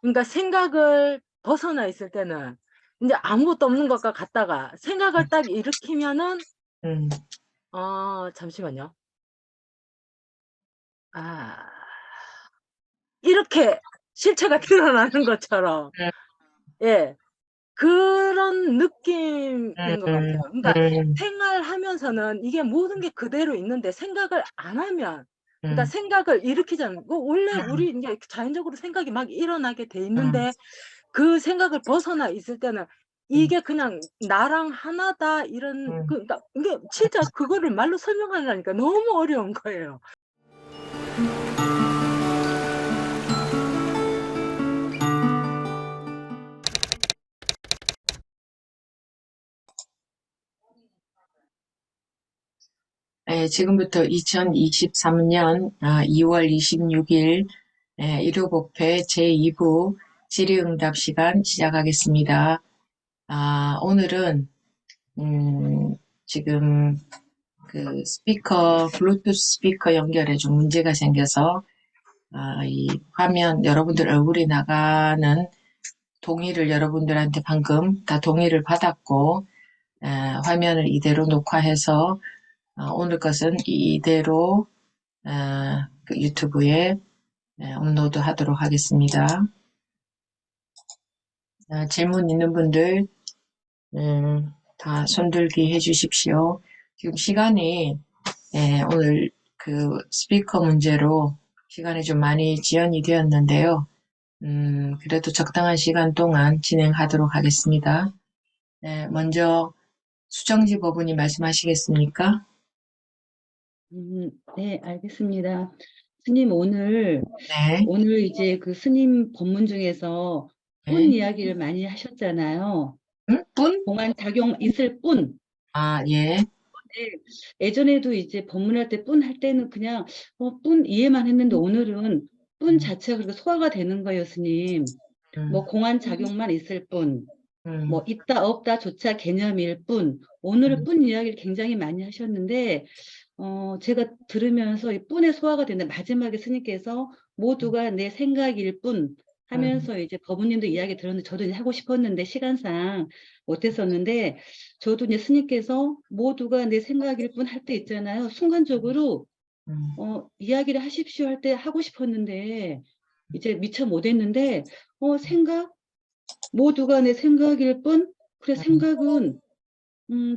그러니까 생각을 벗어나 있을 때는 인제 아무것도 없는 것과 같다가 음. 생각을 딱 일으키면은 음. 잠시만요. 아. 이렇게 실체가 드러나는 것처럼 음. 예. 그런 느낌인 것 음. 같아요. 그러니까 음. 생활하면서는 이게 모든 게 그대로 있는데 생각을 안 하면 그러니까 음. 생각을 일으키자면 원래 음. 우리 인제 자연적으로 생각이 막 일어나게 돼 음. 있는데 그 생각을 벗어나 있을 때는 음. '이게 그냥 나랑 하나다.' 이런 음. 그러니까 이게 진짜 그거를 말로 설명하려니까 너무 어려운 거예요. 예, 지금부터 2023년 2월 26일 일요복회 제2부 질의응답 시간 시작하겠습니다. 오늘은 지금 그 블루투스 스피커 연결에 좀 문제가 생겨서 이 화면 여러분들 얼굴이 나가는 동의를 여러분들한테 방금 다 동의를 받았고 화면을 이대로 녹화해서 오늘 것은 이대로 그 유튜브에 업로드 하도록 하겠습니다. 질문 있는 분들 다 손들기 해주십시오. 지금 시간이 오늘 그 스피커 문제로 시간이 좀 많이 지연이 되었는데요. 그래도 적당한 시간 동안 진행하도록 하겠습니다. 먼저 수정지 법원이 말씀하시겠습니까? 네, 알겠습니다. 스님, 오늘 네. 이제 그 스님 법문 중에서 뿐 네. 이야기를 많이 하셨잖아요. 분? 공안 작용 있을 뿐. 예. 네, 예전에도 이제 법문할 때 뿐 할 때는 그냥 뿐 이해만 했는데 오늘은 뿐 음. 자체가 그렇게 소화가 되는 거예요, 스님. 음. 뭐 공안 작용만 있을 뿐, 음. 뭐 있다 없다조차 개념일 뿐. 오늘은 뿐 이야기를 굉장히 많이 하셨는데 제가 들으면서 이 뿐의 소화가 된다. 마지막에 스님께서 모두가 내 생각일 뿐 음. 하면서 이제 법무님도 이야기 들었는데 저도 이제 하고 싶었는데 시간상 못했었는데 저도 이제 스님께서 모두가 내 생각일 뿐 할 때 있잖아요. 순간적으로 음. 이야기를 하십시오 할 때 하고 싶었는데 이제 미처 못했는데 생각 모두가 내 생각일 뿐 그래 음. 생각은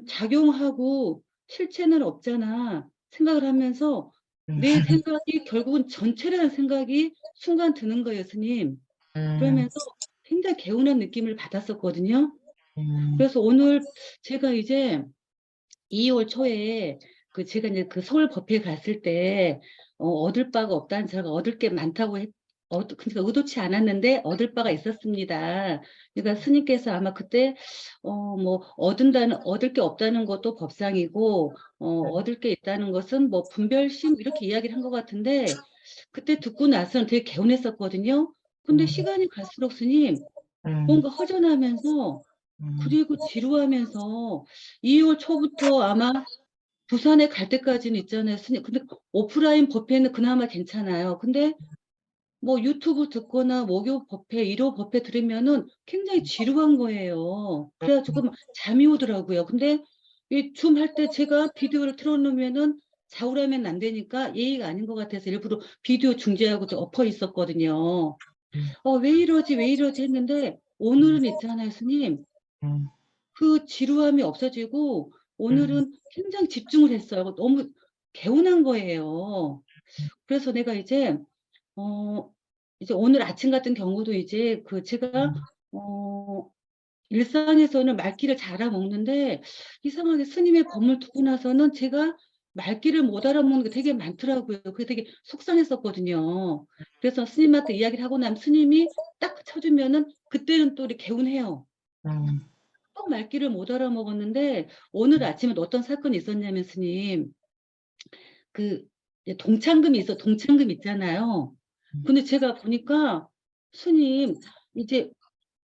작용하고 실체는 없잖아. 생각을 하면서 음. 내 생각이 결국은 전체라는 생각이 순간 드는 거예요, 스님. 음. 그러면서 굉장히 개운한 느낌을 받았었거든요. 음. 그래서 오늘 제가 이제 2월 초에 제가 이제 그 서울 법회에 갔을 때 얻을 바가 없다는 제가 얻을 게 많다고 그러니까 의도치 않았는데 얻을 바가 있었습니다. 그러니까 스님께서 아마 그때 뭐 얻을 게 없다는 것도 법상이고 얻을 게 있다는 것은 뭐 분별심 이렇게 이야기를 한 것 같은데 그때 듣고 나서는 되게 개운했었거든요. 근데 음. 시간이 갈수록 스님 음. 뭔가 허전하면서 음. 그리고 지루하면서 2월 초부터 아마 부산에 갈 때까지는 있잖아요. 근데 오프라인 법회는 그나마 괜찮아요. 근데 뭐 유튜브 듣거나 목요 법회, 1호 법회 들으면은 굉장히 지루한 거예요. 그래가지고 막 잠이 오더라고요. 근데 이 줌 할 때 제가 비디오를 틀어놓으면은 좌우라면 안 되니까 예의가 아닌 것 같아서 일부러 비디오 중지하고 또 엎어 있었거든요. 왜 이러지, 왜 이러지 했는데 오늘은 있잖아요, 스님. 음. 그 지루함이 없어지고 음. 오늘은 굉장히 집중을 했어요. 너무 개운한 거예요. 그래서 내가 어, 이제 오늘 아침 같은 경우도 이제 제가, 어, 일상에서는 말귀를 잘 알아먹는데 이상하게 스님의 법을 듣고 나서는 제가 말귀를 못 알아먹는 게 되게 많더라고요. 그게 되게 속상했었거든요. 그래서 스님한테 이야기를 하고 나면 스님이 딱 쳐주면은 그때는 또 이렇게 개운해요. 음. 또 말귀를 못 알아먹었는데 오늘 아침에 어떤 사건이 있었냐면 스님 그 이제 동창금 있잖아요. 근데 제가 보니까 스님 이제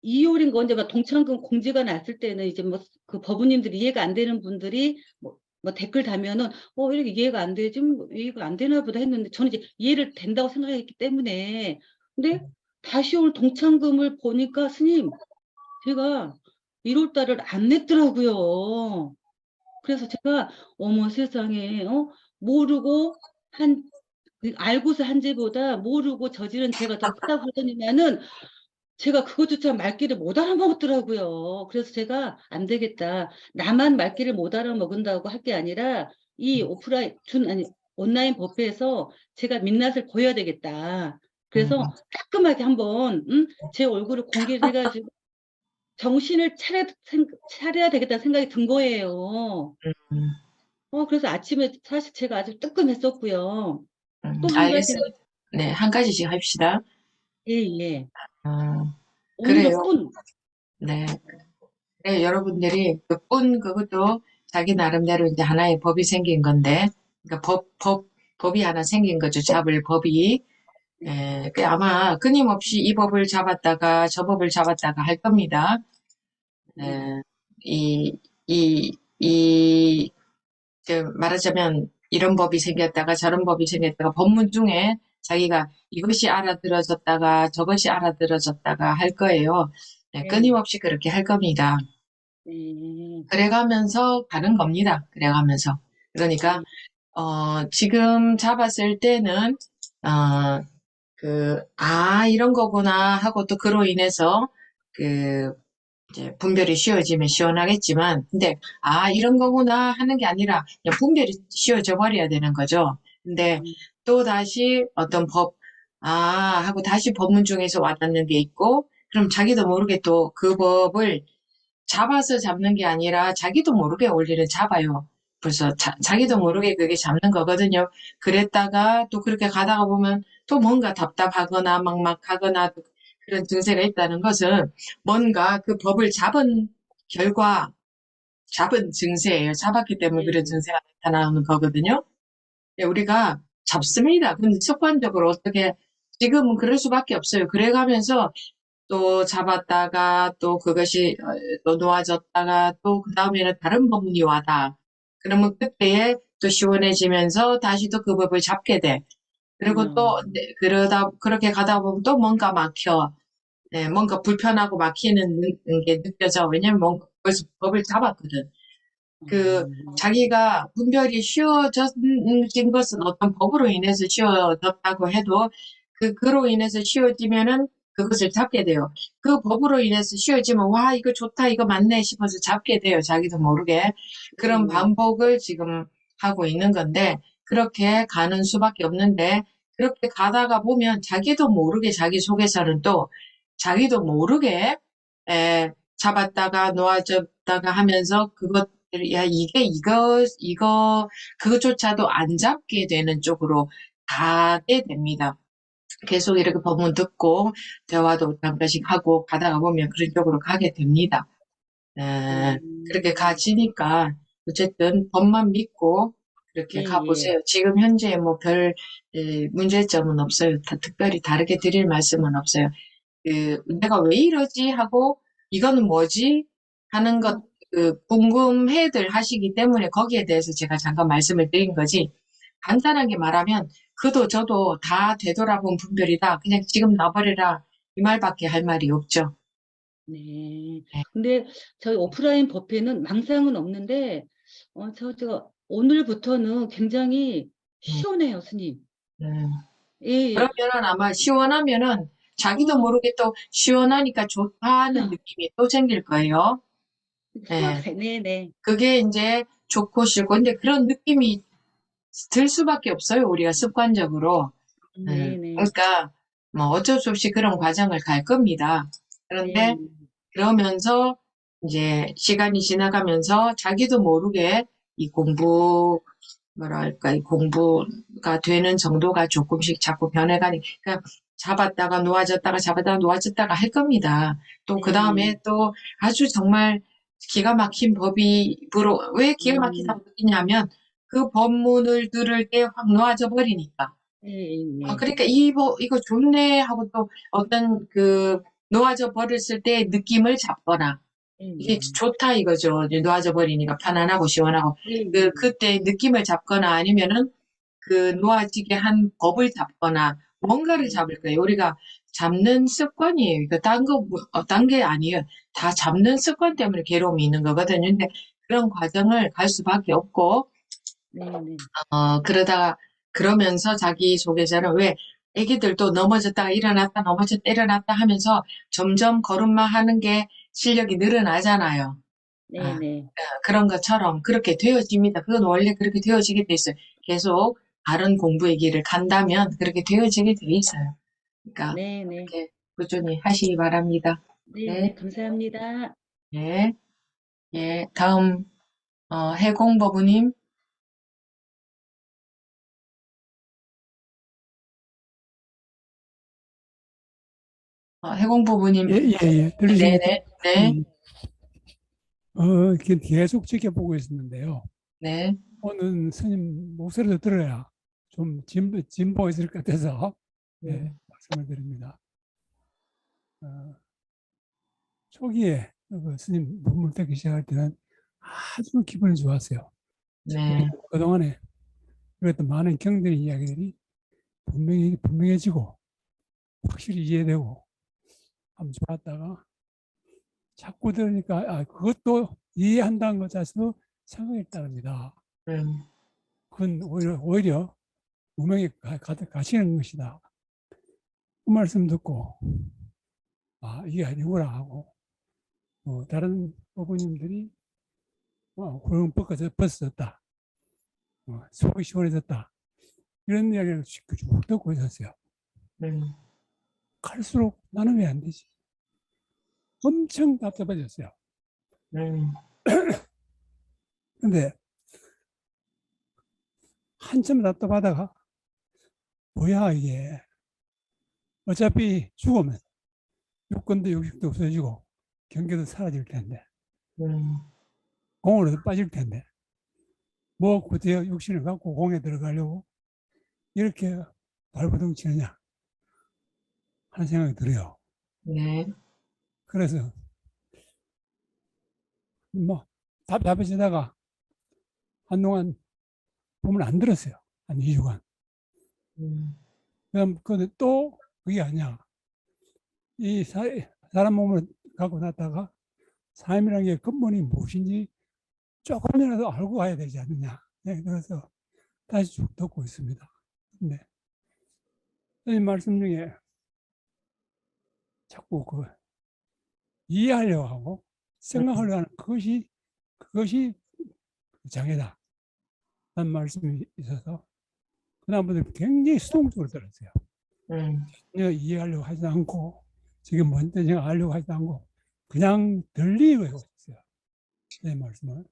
이율인 거 이제 막 동창금 공지가 났을 때는 이제 뭐 그 법우님들이 이해가 안 되는 분들이 뭐 댓글 달면은 이렇게 이해가 안 되지 뭐 이해가 안 되나 보다 했는데 저는 이제 이해를 된다고 생각했기 때문에 근데 다시 올 동창금을 보니까 스님, 제가 1월 달을 안 냈더라고요. 그래서 제가 어머 세상에 모르고 알고서 한 죄보다 모르고 저지른 죄가 더 크다고 하더니만은 제가 그것조차 말귀를 못 알아먹었더라고요. 그래서 제가 안 되겠다. 나만 말귀를 못 알아먹은다고 할 게 아니라 이 온라인 법회에서 제가 민낯을 보여야 되겠다. 그래서 따끔하게 한번 제 얼굴을 공개를 해가지고 정신을 차려야 되겠다는 생각이 든 거예요. 음, 그래서 아침에 사실 제가 아주 뜨끔했었고요. 또 한 가지는, 알겠습니다. 네, 한 가지씩 합시다. 예, 예. 오늘은 그래요. 뿐. 네. 네, 여러분들이 그것도 자기 나름대로 이제 하나의 법이 생긴 건데, 그러니까 법이 하나 생긴 거죠. 잡을 법이. 아마 끊임없이 이 법을 잡았다가 저 법을 잡았다가 할 겁니다. 네. 이, 이, 이, 말하자면 이런 법이 생겼다가 저런 법이 생겼다가 법문 중에 자기가 이것이 알아들어졌다가 저것이 알아들어졌다가 할 거예요. 네, 네. 끊임없이 그렇게 할 겁니다. 네. 그래가면서 가는 겁니다. 그래가면서. 그러니까, 지금 잡았을 때는, 어, 이런 거구나 하고 또 그로 인해서, 이제 분별이 쉬워지면 시원하겠지만, 근데, 이런 거구나 하는 게 아니라, 그냥 분별이 쉬워져 버려야 되는 거죠. 근데 또 다시 어떤 하고 다시 법문 중에서 와닿는 게 있고, 그럼 자기도 모르게 또 그 법을 잡아서 잡는 게 아니라 자기도 모르게 원리를 잡아요. 벌써 자기도 모르게 그게 잡는 거거든요. 그랬다가 또 그렇게 가다가 보면 또 뭔가 답답하거나 막막하거나 그런 증세가 있다는 것은 뭔가 그 법을 잡은 결과, 잡은 증세예요. 잡았기 때문에 그런 네. 증세가 나타나는 거거든요. 네, 우리가 잡습니다. 근데 습관적으로 어떻게, 지금은 그럴 수밖에 없어요. 그래가면서 또 잡았다가 또 그것이 또 놓아졌다가 또 그 다음에는 다른 법문이 와다. 그러면 그때에 또 시원해지면서 다시 또 그 법을 잡게 돼. 그리고 또 네, 그렇게 가다 보면 또 뭔가 막혀. 네, 뭔가 불편하고 막히는 게 느껴져. 왜냐면 뭔가 벌써 법을 잡았거든. 그 자기가 분별이 쉬워진 것은 어떤 법으로 인해서 쉬워졌다고 해도 그로 인해서 쉬워지면은 그것을 잡게 돼요. 그 법으로 인해서 쉬워지면 와 이거 좋다 이거 맞네 싶어서 잡게 돼요. 자기도 모르게. 그런 네. 반복을 지금 하고 있는 건데 그렇게 가는 수밖에 없는데 그렇게 가다가 보면 자기도 모르게 자기 속에서는 또 자기도 모르게 잡았다가 놓아졌다가 하면서 야, 그것조차도 안 잡게 되는 쪽으로 가게 됩니다. 계속 이렇게 법문 듣고, 대화도 잠깐씩 하고, 가다가 보면 그런 쪽으로 가게 됩니다. 에, 그렇게 가지니까, 어쨌든 법만 믿고, 그렇게 예, 예. 가보세요. 지금 현재 뭐 문제점은 없어요. 특별히 다르게 드릴 말씀은 없어요. 내가 왜 이러지? 하고, 이거는 뭐지? 하는 것, 궁금해들 하시기 때문에 거기에 대해서 제가 잠깐 말씀을 드린 거지. 간단하게 말하면, 그도 저도 다 되돌아본 분별이다. 그냥 지금 놔버려라. 이 말밖에 할 말이 없죠. 네. 네. 근데 저희 오프라인 법회는 망상은 없는데, 제가 오늘부터는 굉장히 음, 시원해요, 스님. 음. 예, 예. 그러면은 아마 시원하면은 자기도 어, 모르게 또 시원하니까 좋다는 자, 느낌이 또 생길 거예요. 예. 네네. 그게 이제 좋고 싫고. 근데 그런 느낌이 들 수밖에 없어요. 우리가 습관적으로. 네네. 그러니까 뭐 어쩔 수 없이 그런 과정을 갈 겁니다. 그런데 네. 그러면서 이제 시간이 지나가면서 자기도 모르게 이 이 공부가 되는 정도가 조금씩 자꾸 변해가니, 그러니까 잡았다가 놓아졌다가 잡았다가 놓아졌다가 할 겁니다. 또 그 네. 다음에 또 아주 정말 기가 막힌 왜 기가 음, 막히다고 느끼냐면 그 법문을 들을 때 확 놓아져 버리니까. 예, 예. 그러니까 이거 좋네 하고 또 어떤 놓아져 버렸을 때 느낌을 잡거나, 예, 이게 예. 좋다 이거죠. 이제 놓아져 버리니까 편안하고 시원하고. 예, 예. 그때 느낌을 잡거나 아니면은 그 놓아지게 한 법을 잡거나 뭔가를 예. 잡을 거예요. 우리가 잡는 습관이에요. 이거 딴 게 아니에요. 다 잡는 습관 때문에 괴로움이 있는 거거든요. 근데 그런 과정을 갈 수밖에 없고, 네네. 그러면서 자기 소개자는 왜 애기들도 넘어졌다가 일어났다, 넘어졌다, 일어났다 하면서 점점 걸음마 하는 게 실력이 늘어나잖아요. 아, 네네. 그런 것처럼 그렇게 되어집니다. 그건 원래 그렇게 되어지게 돼 있어요. 계속 다른 공부의 길을 간다면 그렇게 되어지게 돼 있어요. 그러니까 네네. 그렇게 꾸준히 하시기 바랍니다. 네네. 네, 감사합니다. 네, 예. 다음 해공버부님, 해공버부님, 예, 예, 예. 들리십니까? 네네, 네, 음, 계속 지켜보고 있었는데요. 네, 오늘 스님 목소리도 들어야 좀 진보 있을 것 같아서, 예, 말씀을 드립니다. 어, 초기에 그 스님 법문 듣기 시작할 때는 아주 기분이 좋았어요. 네, 그동안에 그랬던 많은 경전의 이야기들이 분명해지고 확실히 이해되고 참 좋았다가 자꾸 들으니까 그것도 이해한다는 것 자체도 생각이 따릅니다. 음, 그건 오히려 무명에 가득 가시는 것이다. 그 말씀 듣고 이게 아니구나 하고 다른 부모님들이 훌렁 벗어졌다. 속이 시원해졌다. 이런 이야기를 쭉 듣고 있었어요. 음, 갈수록 나는 왜 안 되지? 엄청 답답해졌어요. 음, 근데 한참 답답하다가 뭐야 이게 어차피 죽으면 육건도 육식도 없어지고 경계도 사라질 텐데 음, 공으로도 빠질 텐데 뭐 구태여 육신을 갖고 공에 들어가려고 이렇게 발버둥 치느냐 하는 생각이 들어요. 네, 그래서 뭐 답답해지다가 한동안 몸을 안 들었어요. 한 2주간. 음, 그다음 근데 또 그게 아니야. 이 사람 몸을 갖고 났다가 삶이라는 게 근본이 무엇인지 조금이라도 알고 가야 되지 않느냐. 네, 그래서 다시 쭉 듣고 있습니다. 근데 이 말씀 중에 자꾸 이해하려고 하고 생각하려고 하는 그것이 장애다. 라는 말씀이 있어서 그다음부터 굉장히 수동적으로 들었어요. 음, 전혀 이해하려고 하지 않고 지금 뭔지 하려고 하지 않고 그냥 들리고 있어요. 내 말씀을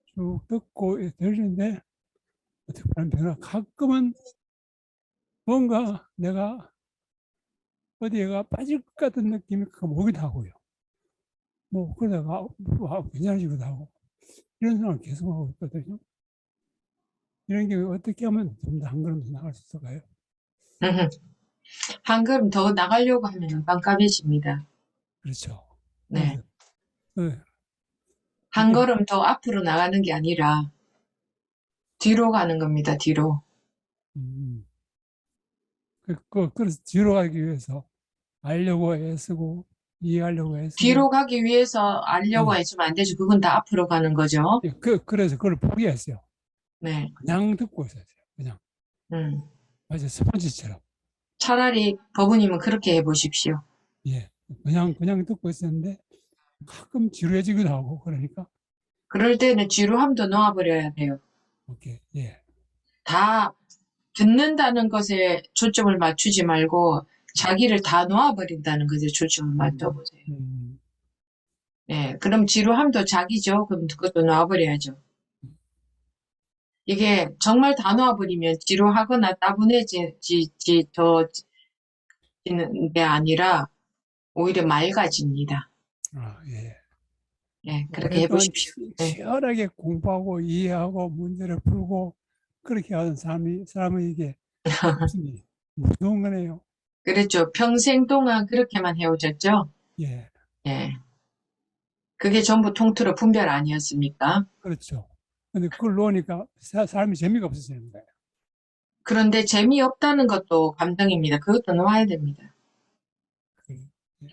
쭉 듣고 들리는데 특별한 변화 가끔은 뭔가 내가 어디가 빠질 것 같은 느낌이 오기도 하고요. 뭐 그러다가 괜찮아지기도 하고 이런 생각을 계속 하고 있거든요. 이런 게 어떻게 하면 좀 더 한 걸음 더 나갈 수 있을까요? 한 걸음 더 나가려고 하면 깜깜해집니다. 그렇죠. 네, 그래서 그 한 걸음 더 앞으로 나가는 게 아니라 뒤로 가는 겁니다. 뒤로. 음, 그래서 뒤로 가기 위해서 알려고 애쓰고 이해하려고 애쓰고 뒤로 가기 위해서 알려고 예, 했으면 안 되죠. 그건 다 앞으로 가는 거죠. 예, 그래서 그걸 포기했어요. 네, 그냥 듣고 있었어요. 그냥 음. 마치 스펀지처럼 차라리 버부님은 그렇게 해보십시오. 예, 그냥 듣고 있었는데 가끔 지루해지기도 하고 그러니까 그럴 때는 지루함도 놓아버려야 돼요. 오케이 예, 다 듣는다는 것에 초점을 맞추지 말고 자기를 다 놓아버린다는 것에 초점을 음, 맞춰보세요. 음, 네, 그럼 지루함도 자기죠. 그럼 그것도 놓아버려야죠. 이게 정말 다 놓아버리면 지루하거나 따분해지는 게 아니라 오히려 맑아집니다. 예. 네, 그렇게 오랫동안 해보십시오. 네, 치열하게 공부하고 이해하고 문제를 풀고 그렇게 하는 사람이 이게 없으니 무서운 거네요. 그랬죠. 평생 동안 그렇게만 해오셨죠? 예, 네, 그게 전부 통틀어 분별 아니었습니까? 그렇죠. 근데 그걸 놓으니까 삶이 재미가 없어지는 거예요. 그런데 재미없다는 것도 감정입니다. 그것도 놓아야 됩니다. 그-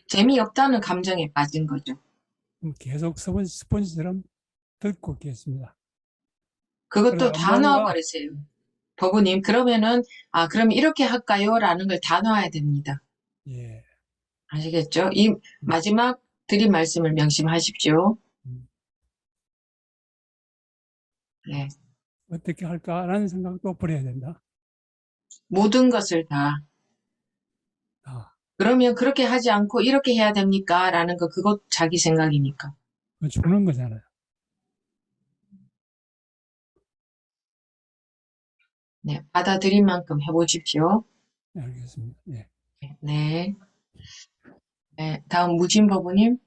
재미없다는 감정에 빠진 거죠. 계속 스펀지처럼 듣고 있겠습니다. 그것도 그래서 다 뭔가 넣어버리세요. 버부님, 그러면은, 그럼 이렇게 할까요? 라는 걸 다 넣어야 됩니다. 예, 아시겠죠? 이 마지막 드린 말씀을 명심하십시오. 음, 네. 어떻게 할까라는 생각도 버려야 된다. 모든 것을 다. 아, 그러면 그렇게 하지 않고 이렇게 해야 됩니까? 라는 거, 그것 자기 생각이니까. 그거 주는 거잖아요. 네. 받아들인 만큼 해보십시오. 네, 알겠습니다. 예. 네. 네. 다음 무진버부님.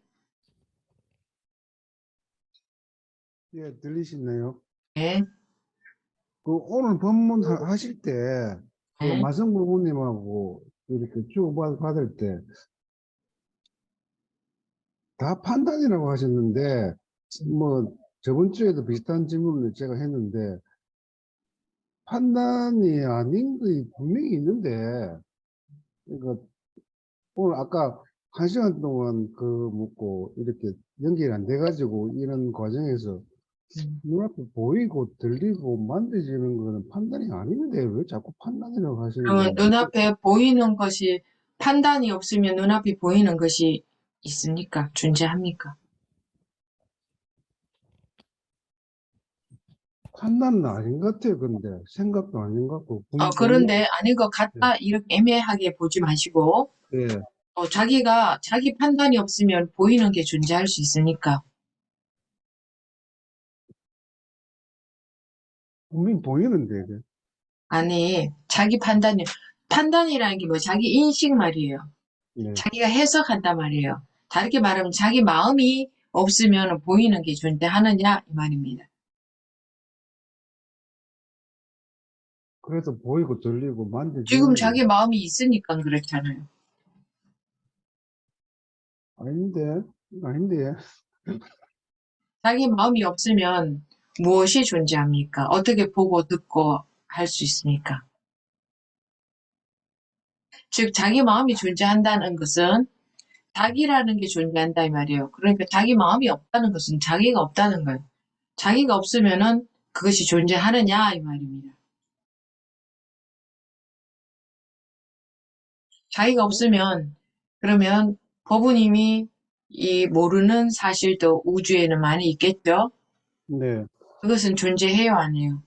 예, 들리시나요? 네. 그 오늘 법문 하실 때, 그 네. 마성 부모님하고 이렇게 받을 때, 다 판단이라고 하셨는데, 뭐, 저번 주에도 비슷한 질문을 제가 했는데, 판단이 아닌 게 분명히 있는데, 그러니까 오늘 아까 1시간 동안 그 묻고 이렇게 연결이 안 돼가지고 이런 과정에서 눈앞에 보이고 들리고 만져지는 거는 판단이 아닌데 왜 자꾸 판단이라고 하시는 그러면 건지. 눈앞에 보이는 것이, 판단이 없으면 눈앞에 보이는 것이 있습니까? 존재합니까? 판단은 아닌 것 같아요. 근데 생각도 아닌 것 같고 그런데 아닌 것 같다, 이렇게 애매하게 보지 마시고, 예, 자기 판단이 없으면 보이는 게 존재할 수 있으니까. 분명히 보이는데 이게. 아니, 판단이라는 게 뭐 자기 인식 말이에요. 네. 자기가 해석한단 말이에요. 다르게 말하면 자기 마음이 없으면 보이는 게 존재하느냐, 이 말입니다. 그래서 보이고 들리고 지금 만져지는 게 자기 마음이 있으니까 그렇잖아요. 아닌데, 아닌데. 자기 마음이 없으면 무엇이 존재합니까? 어떻게 보고 듣고 할 수 있습니까? 즉, 자기 마음이 존재한다는 것은 자기라는 게 존재한다 이 말이에요. 그러니까 자기 마음이 없다는 것은 자기가 없다는 거예요. 자기가 없으면은 그것이 존재하느냐 이 말입니다. 자기가 없으면 그러면 법부님이 이 모르는 사실도 우주에는 많이 있겠죠? 네, 그것은 존재해요, 안 해요?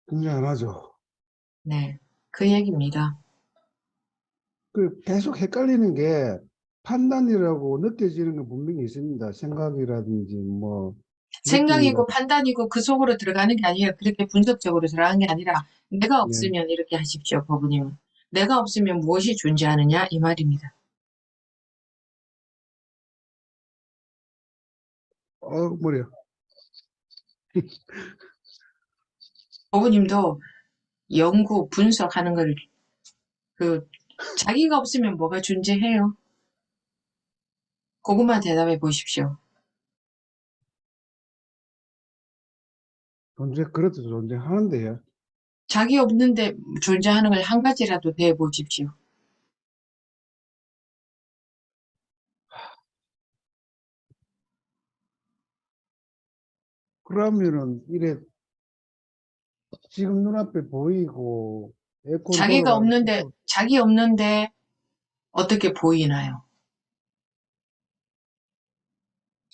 굉장히 안 하죠. 네, 그 얘기입니다. 그 계속 헷갈리는 게 판단이라고 느껴지는 건 분명히 있습니다. 생각이라든지 뭐 생각이고 느낌이라든지. 판단이고 그 속으로 들어가는 게 아니라 그렇게 분석적으로 들어가는 게 아니라 내가 네. 없으면 이렇게 하십시오, 법부님은. 내가 없으면 무엇이 존재하느냐 이 말입니다. 머리야. 법부님도 연구, 분석하는 걸 자기가 없으면 뭐가 존재해요? 그것만 대답해 보십시오. 그래도 존재하는데요. 자기 없는데 존재하는 걸 한 가지라도 대해 보십시오. 그러면은 이래 지금 눈앞에 보이고 에어컨 자기 없는데 어떻게 보이나요?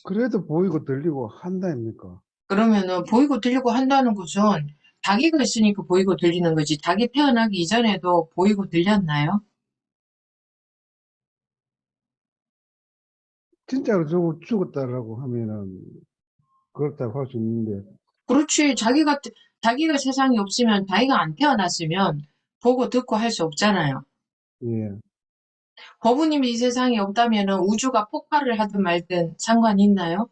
그래도 보이고 들리고 한다입니까? 그러면은 보이고 들리고 한다는 것은 자기가 있으니까 보이고 들리는 거지. 자기 태어나기 이전에도 보이고 들렸나요? 진짜로 죽었다라고 하면은 그렇다고 할 수 있는데. 그렇지. 자기가 세상에 없으면, 자기가 안 태어났으면 보고 듣고 할 수 없잖아요. 예. 법부님이 이 세상에 없다면은 우주가 폭발을 하든 말든 상관이 있나요?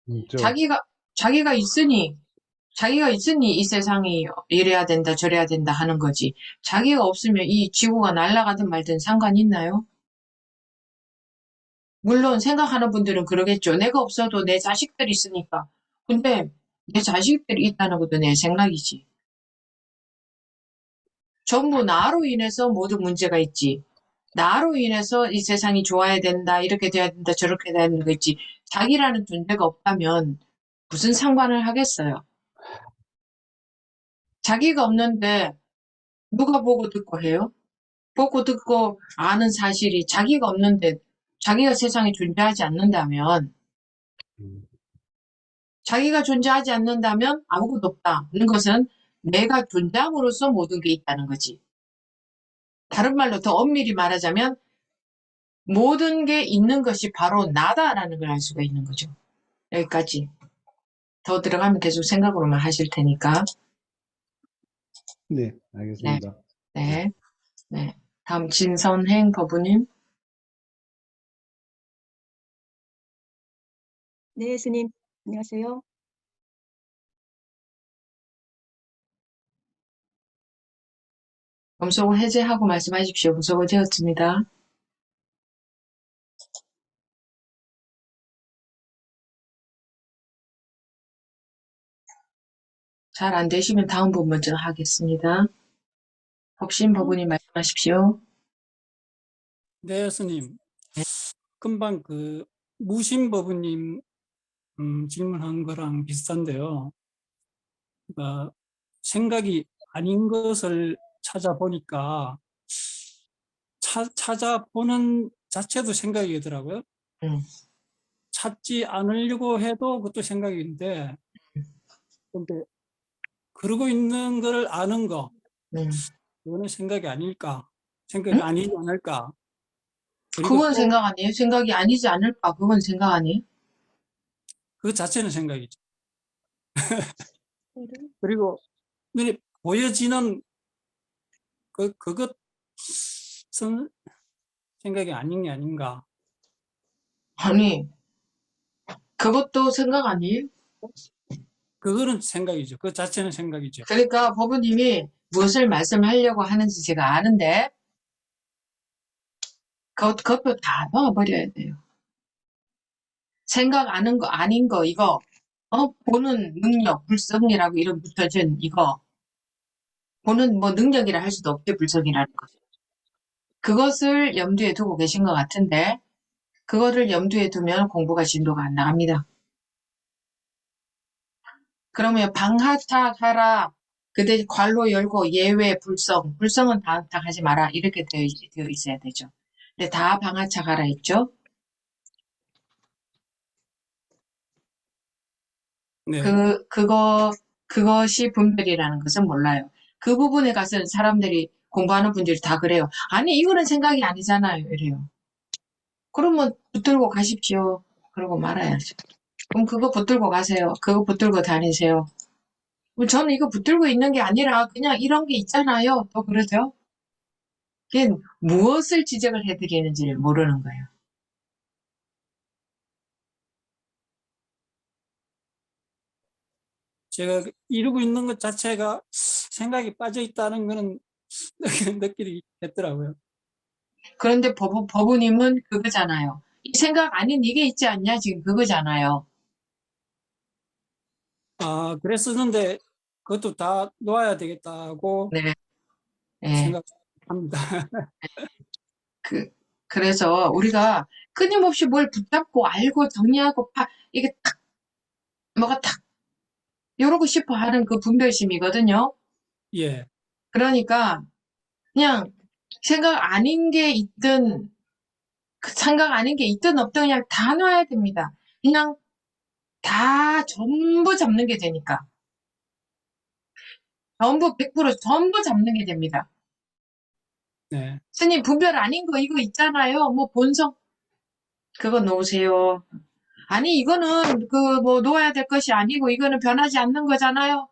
있죠. 자기가 있으니, 이 세상이 이래야 된다, 저래야 된다 하는 거지. 자기가 없으면 이 지구가 날아가든 말든 상관이 있나요? 물론 생각하는 분들은 그러겠죠. 내가 없어도 내 자식들이 있으니까. 근데 내 자식들이 있다는 것도 내 생각이지. 전부 나로 인해서 모든 문제가 있지. 나로 인해서 이 세상이 좋아야 된다, 이렇게 돼야 된다, 저렇게 돼야 된다 있지. 자기라는 존재가 없다면 무슨 상관을 하겠어요. 자기가 없는데 누가 보고 듣고 해요? 보고 듣고 아는 사실이 자기가 없는데 자기가 세상에 존재하지 않는다면 자기가 존재하지 않는다면 아무것도 없다는 것은 내가 존재함으로써 모든 게 있다는 거지. 다른 말로 더 엄밀히 말하자면 모든 게 있는 것이 바로 나다라는 걸 알 수가 있는 거죠. 여기까지. 더 들어가면 계속 생각으로만 하실 테니까. 네, 네, 알겠습니다. 네, 네. 다음 진선행 법우님. 네, 스님. 안녕하세요. 검속을 해제하고 말씀하십시오. 검속을 되었습니다. 잘 안 되시면 다음 분 먼저 하겠습니다. 법신 법우님 말씀하십시오. 네, 스님. 금방 그 무신법부님 질문한 거랑 비슷한데요. 그러니까 생각이 아닌 것을 찾아보니까 찾아보는 자체도 생각이더라고요. 음, 찾지 않으려고 해도 그것도 생각인데, 근데 그러고 있는 걸 아는 거, 음. 그거는 생각이 아닐까? 생각이 아니지 않을까? 그리고 그건 또 생각 아니에요? 생각이 아니지 않을까? 그건 생각 아니에요? 그 자체는 생각이죠. 그리고 눈에 보여지는 그것은 생각이 아닌 게 아닌가? 아니, 그것도 생각 아니에요? 그거는 생각이죠. 그 자체는 생각이죠. 그러니까 법우님이 무엇을 말씀하려고 하는지 제가 아는데, 그것도 다 넣어버려야 돼요. 생각 아는 거, 아닌 거, 이거, 보는 능력, 불성이라고 이름 붙여준 이거, 보는 뭐 능력이라 할 수도 없게 불성이라는 거죠. 그것을 염두에 두고 계신 것 같은데, 그거를 염두에 두면 공부가 진도가 안 나갑니다. 그러면 방하탁하라, 그대 괄호 열고 예외 불성, 불성은 방하탁하지 마라 이렇게 되어 있어야 되죠. 근데 다 방하탁하라 했죠. 네. 그것이 분별이라는 것은 몰라요. 그 부분에 가서는 사람들이 공부하는 분들이 다 그래요. 아니 이거는 생각이 아니잖아요. 이래요. 그러면 붙들고 가십시오. 그러고 말아야죠. 그럼 그거 붙들고 가세요. 그거 붙들고 다니세요. 저는 이거 붙들고 있는 게 아니라 그냥 이런 게 있잖아요. 또 그러죠. 그게 무엇을 지적을 해드리는지를 모르는 거예요. 제가 이루고 있는 것 자체가 생각이 빠져 있다는 거는 느끼게 됐더라고요. 그런데 법우님은 그거잖아요. 이 생각 아닌 이게 있지 않냐? 지금 그거잖아요. 아, 그랬었는데 그것도 다 놓아야 되겠다고 네. 네. 생각합니다. 그래서 우리가 끊임없이 뭘 붙잡고 알고 정리하고 이게 탁, 뭐가 탁, 이러고 싶어 하는 그 분별심이거든요. 예. 그러니까 그냥 생각 아닌 게 있든, 생각 아닌 게 있든 없든 그냥 다 놔야 됩니다. 그냥 다 전부 잡는 게 되니까. 전부 100% 전부 잡는 게 됩니다. 네. 스님 분별 아닌 거 이거 있잖아요. 뭐 본성 그거 놓으세요. 아니 이거는 그 뭐 놓아야 될 것이 아니고 이거는 변하지 않는 거잖아요.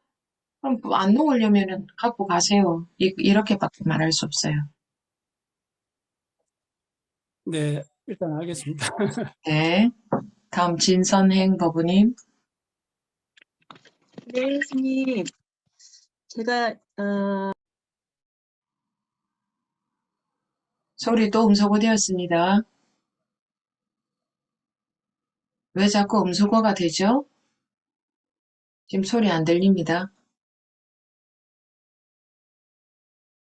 그럼 안 놓으려면은 갖고 가세요. 이렇게밖에 말할 수 없어요. 네. 일단 알겠습니다. 네. 다음 진선행 법우님. 네, 스님. 제가 소리 또 음소거 되었습니다. 왜 자꾸 음소거가 되죠? 지금 소리 안 들립니다.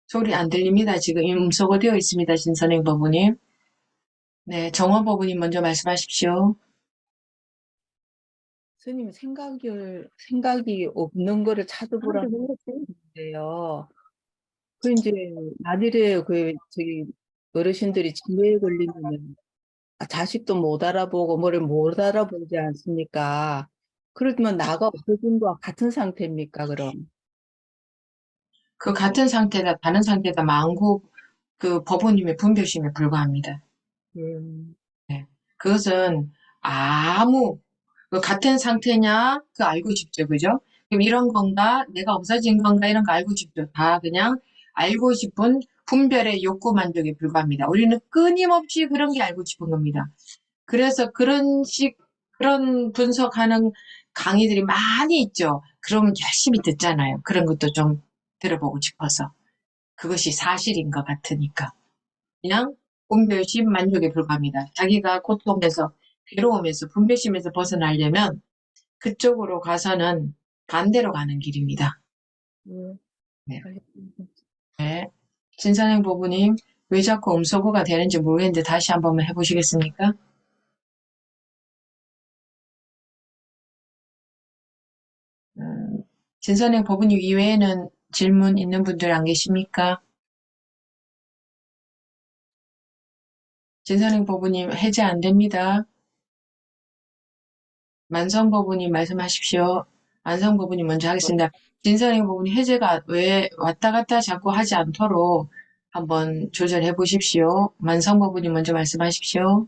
소리 안 들립니다. 지금 음소거 되어 있습니다. 진선행 법무님. 네, 정원 법무님 먼저 말씀하십시오. 스님 생각이 없는 거를 찾아보라는 건데요. 그 이제 만일에 그 저기 어르신들이 치매에 걸리면은 자식도 못 알아보고 뭐를 못 알아보지 않습니까? 그러면 나가 없어진 거와 같은 상태입니까, 그럼? 그 같은 상태다, 다른 상태다, 망고, 그 법무님의 분별심에 불과합니다. 예. 네. 그것은 그 같은 상태냐, 그 알고 싶죠, 그죠? 그럼 이런 건가, 내가 없어진 건가, 이런 거 알고 싶죠. 다 그냥 알고 싶은 분별의 욕구 만족에 불과합니다. 우리는 끊임없이 그런 게 알고 싶은 겁니다. 그래서 그런 분석하는 강의들이 많이 있죠. 그러면 열심히 듣잖아요. 그런 것도 좀 들어보고 싶어서. 그것이 사실인 것 같으니까. 그냥 분별심 만족에 불과합니다. 자기가 고통에서, 괴로움에서, 분별심에서 벗어나려면 그쪽으로 가서는 반대로 가는 길입니다. 예. 네. 알겠습니다. 네. 진선행 보부님, 왜 자꾸 음소거가 되는지 모르겠는데 다시 한 번만 해보시겠습니까? 진선행 법무님 이외에는 질문 있는 분들 안 계십니까? 진선행 법무님 해제 안 됩니다. 만성 법무님 말씀하십시오. 만성 법무님 먼저 하겠습니다. 진선행 법무님 해제가 왜 왔다 갔다 자꾸 하지 않도록 한번 조절해 보십시오. 만성 법무님 먼저 말씀하십시오.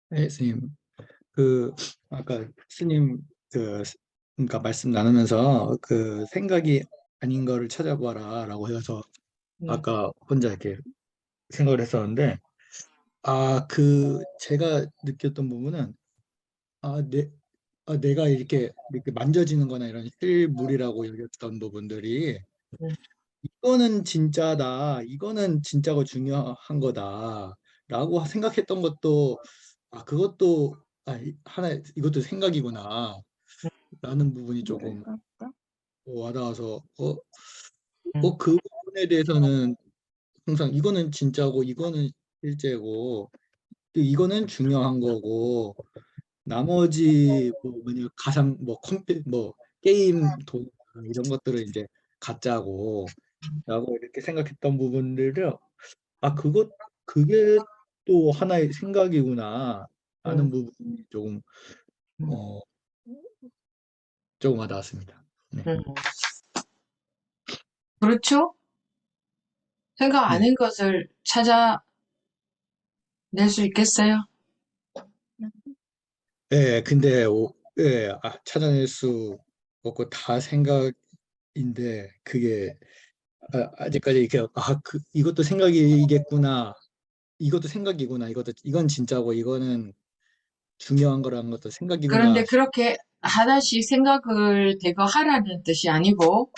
네, 스님. 아까 스님, 그러니까 말씀 나누면서 생각이 아닌 거를 찾아봐라 라고 해서 아까 혼자 이렇게 생각을 했었는데, 제가 느꼈던 부분은, 아, 내가 이렇게 만져지는 거나 이런 실물이라고 여겼던 부분들이, 음. 이거는 진짜다, 이거는 진짜고 중요한 거다, 라고 생각했던 것도, 그것도, 이것도 생각이구나, 라는 부분이 조금 와닿아서, 그 부분에 대해서는 항상 이거는 진짜고, 이거는 실제고, 또 이거는 중요한 거고, 나머지 뭐냐 가상 게임 돈 이런 것들은 이제 가짜고 라고 이렇게 생각했던 부분들을 그게 또 하나의 생각이구나 하는 부분이 어 조금 와닿았습니다. 네. 그렇죠? 생각 네. 아닌 것을 찾아낼 수 있겠어요? 예, 근데 찾아낼 수 없고 다 생각인데 그게 아직까지 이렇게 이것도 생각이겠구나. 이것도 생각이구나. 이건 진짜고 이거는 중요한 거라는 것도 생각이구나. 그런데 그렇게 하나씩 생각을 대거 하라는 뜻이 아니고,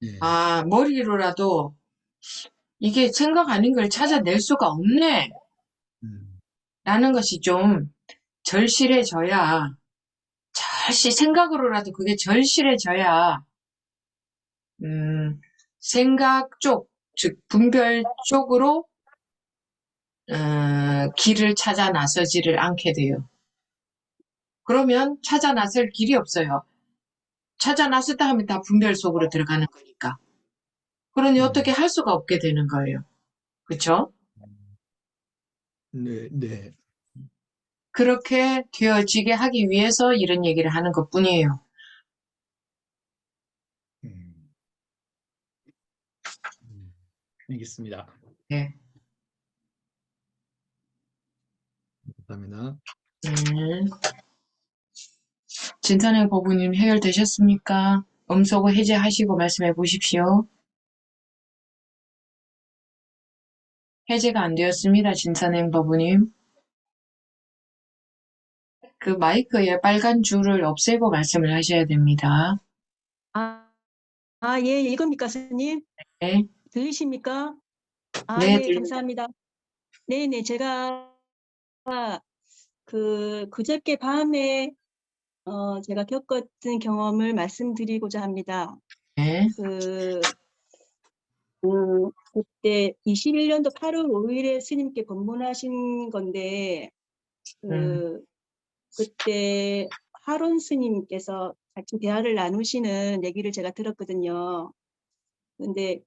예. 머리로라도 이게 생각 아닌 걸 찾아낼 수가 없네. 음, 라는 것이 좀 절실해져야, 생각으로라도 그게 절실해져야, 생각 쪽, 즉, 분별 쪽으로, 길을 찾아 나서지를 않게 돼요. 그러면 찾아 나설 길이 없어요. 찾아 나섰다 하면 다 분별 속으로 들어가는 거니까. 그러니 어떻게 할 수가 없게 되는 거예요. 그쵸? 네, 네. 그렇게 되어지게 하기 위해서 이런 얘기를 하는 것 뿐이에요. 음, 알겠습니다. 네. 감사합니다. 진선행 법무님 해결되셨습니까? 음소거 해제하시고 말씀해 보십시오. 해제가 안 되었습니다. 진선행 법무님. 그 마이크에 빨간 줄을 없애고 말씀을 하셔야 됩니다. 예, 이겁니까, 스님? 네. 들리십니까? 네, 예, 들립니다. 감사합니다. 네네, 제가 그저께 밤에 제가 겪었던 경험을 말씀드리고자 합니다. 네. 그때 21년도 8월 5일에 스님께 법문하신 건데, 그때 하론 스님께서 같이 대화를 나누시는 얘기를 제가 들었거든요. 근데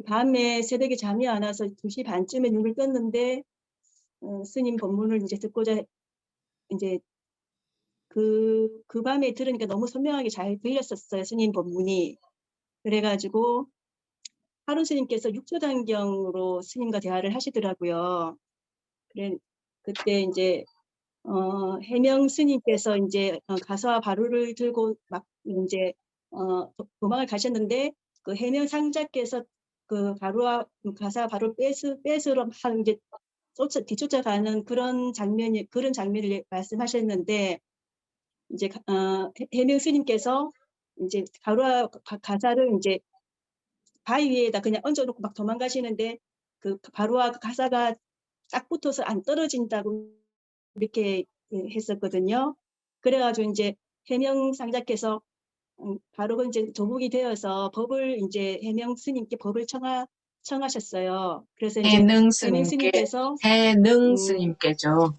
밤에 새벽에 잠이 안 와서 2시 반쯤에 눈을 떴는데, 스님 법문을 이제 듣고자 이제 그 밤에 들으니까 너무 선명하게 잘 들렸었어요, 스님 법문이. 그래가지고 하룬 스님께서 육조단경으로 스님과 대화를 하시더라고요. 그때 이제 해명 스님께서 이제 가서와 바루를 들고 막 이제 도망을 가셨는데, 그 해명 상자께서 그 바루와 가사 바루 뺏으러 한 이제 뒤쫓아가는 그런 장면을 말씀하셨는데, 이제 해명 스님께서 이제 바루와 가사를 이제 바위 위에다 그냥 얹어놓고 막 도망가시는데, 그 바루와 가사가 딱 붙어서 안 떨어진다고 이렇게 했었거든요. 그래가지고 이제 해명 상자께서 바로 이제 조국이 되어서 법을 이제 해명 스님께 법을 청하셨어요. 그래서 이제 해능 해명 스님께, 스님께서 해능 스님께죠.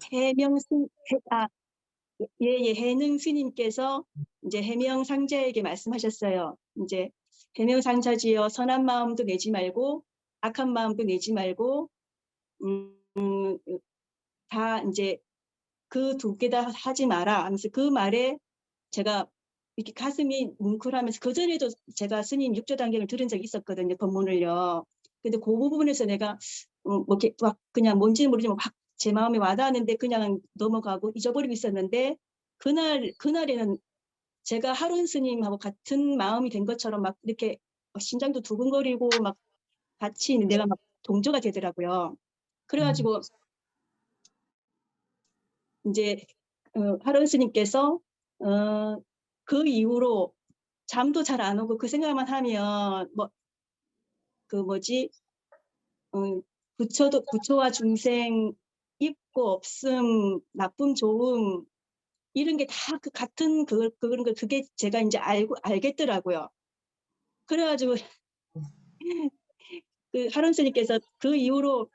해능 스님께서 이제 해명 상자에게 말씀하셨어요. 이제 해명 상자지요, 선한 마음도 내지 말고 악한 마음도 내지 말고 다 이제 그 두 개 다 하지 마라 하면서, 그 말에 제가 이렇게 가슴이 뭉클하면서, 그전에도 제가 스님 육조단경을 들은 적이 있었거든요, 법문을요. 근데 그 부분에서 내가 뭐 이렇게 막 그냥 뭔지는 모르지만 막 제 마음에 와닿았는데 그냥 넘어가고 잊어버리고 있었는데, 그날에는 제가 하룬 스님하고 같은 마음이 된 것처럼 막 이렇게 심장도 두근거리고 막 같이 내가 막 동조가 되더라고요. 그래가지고 이제 하룬 스님께서 그 이후로 잠도 잘 안 오고 그 생각만 하면 부처와 중생, 있고 없음, 나쁨 좋음, 이런 게 다 그 같은 그런 거, 그게 제가 이제 알겠더라고요. 그래가지고 그 하룬 스님께서 그 이후로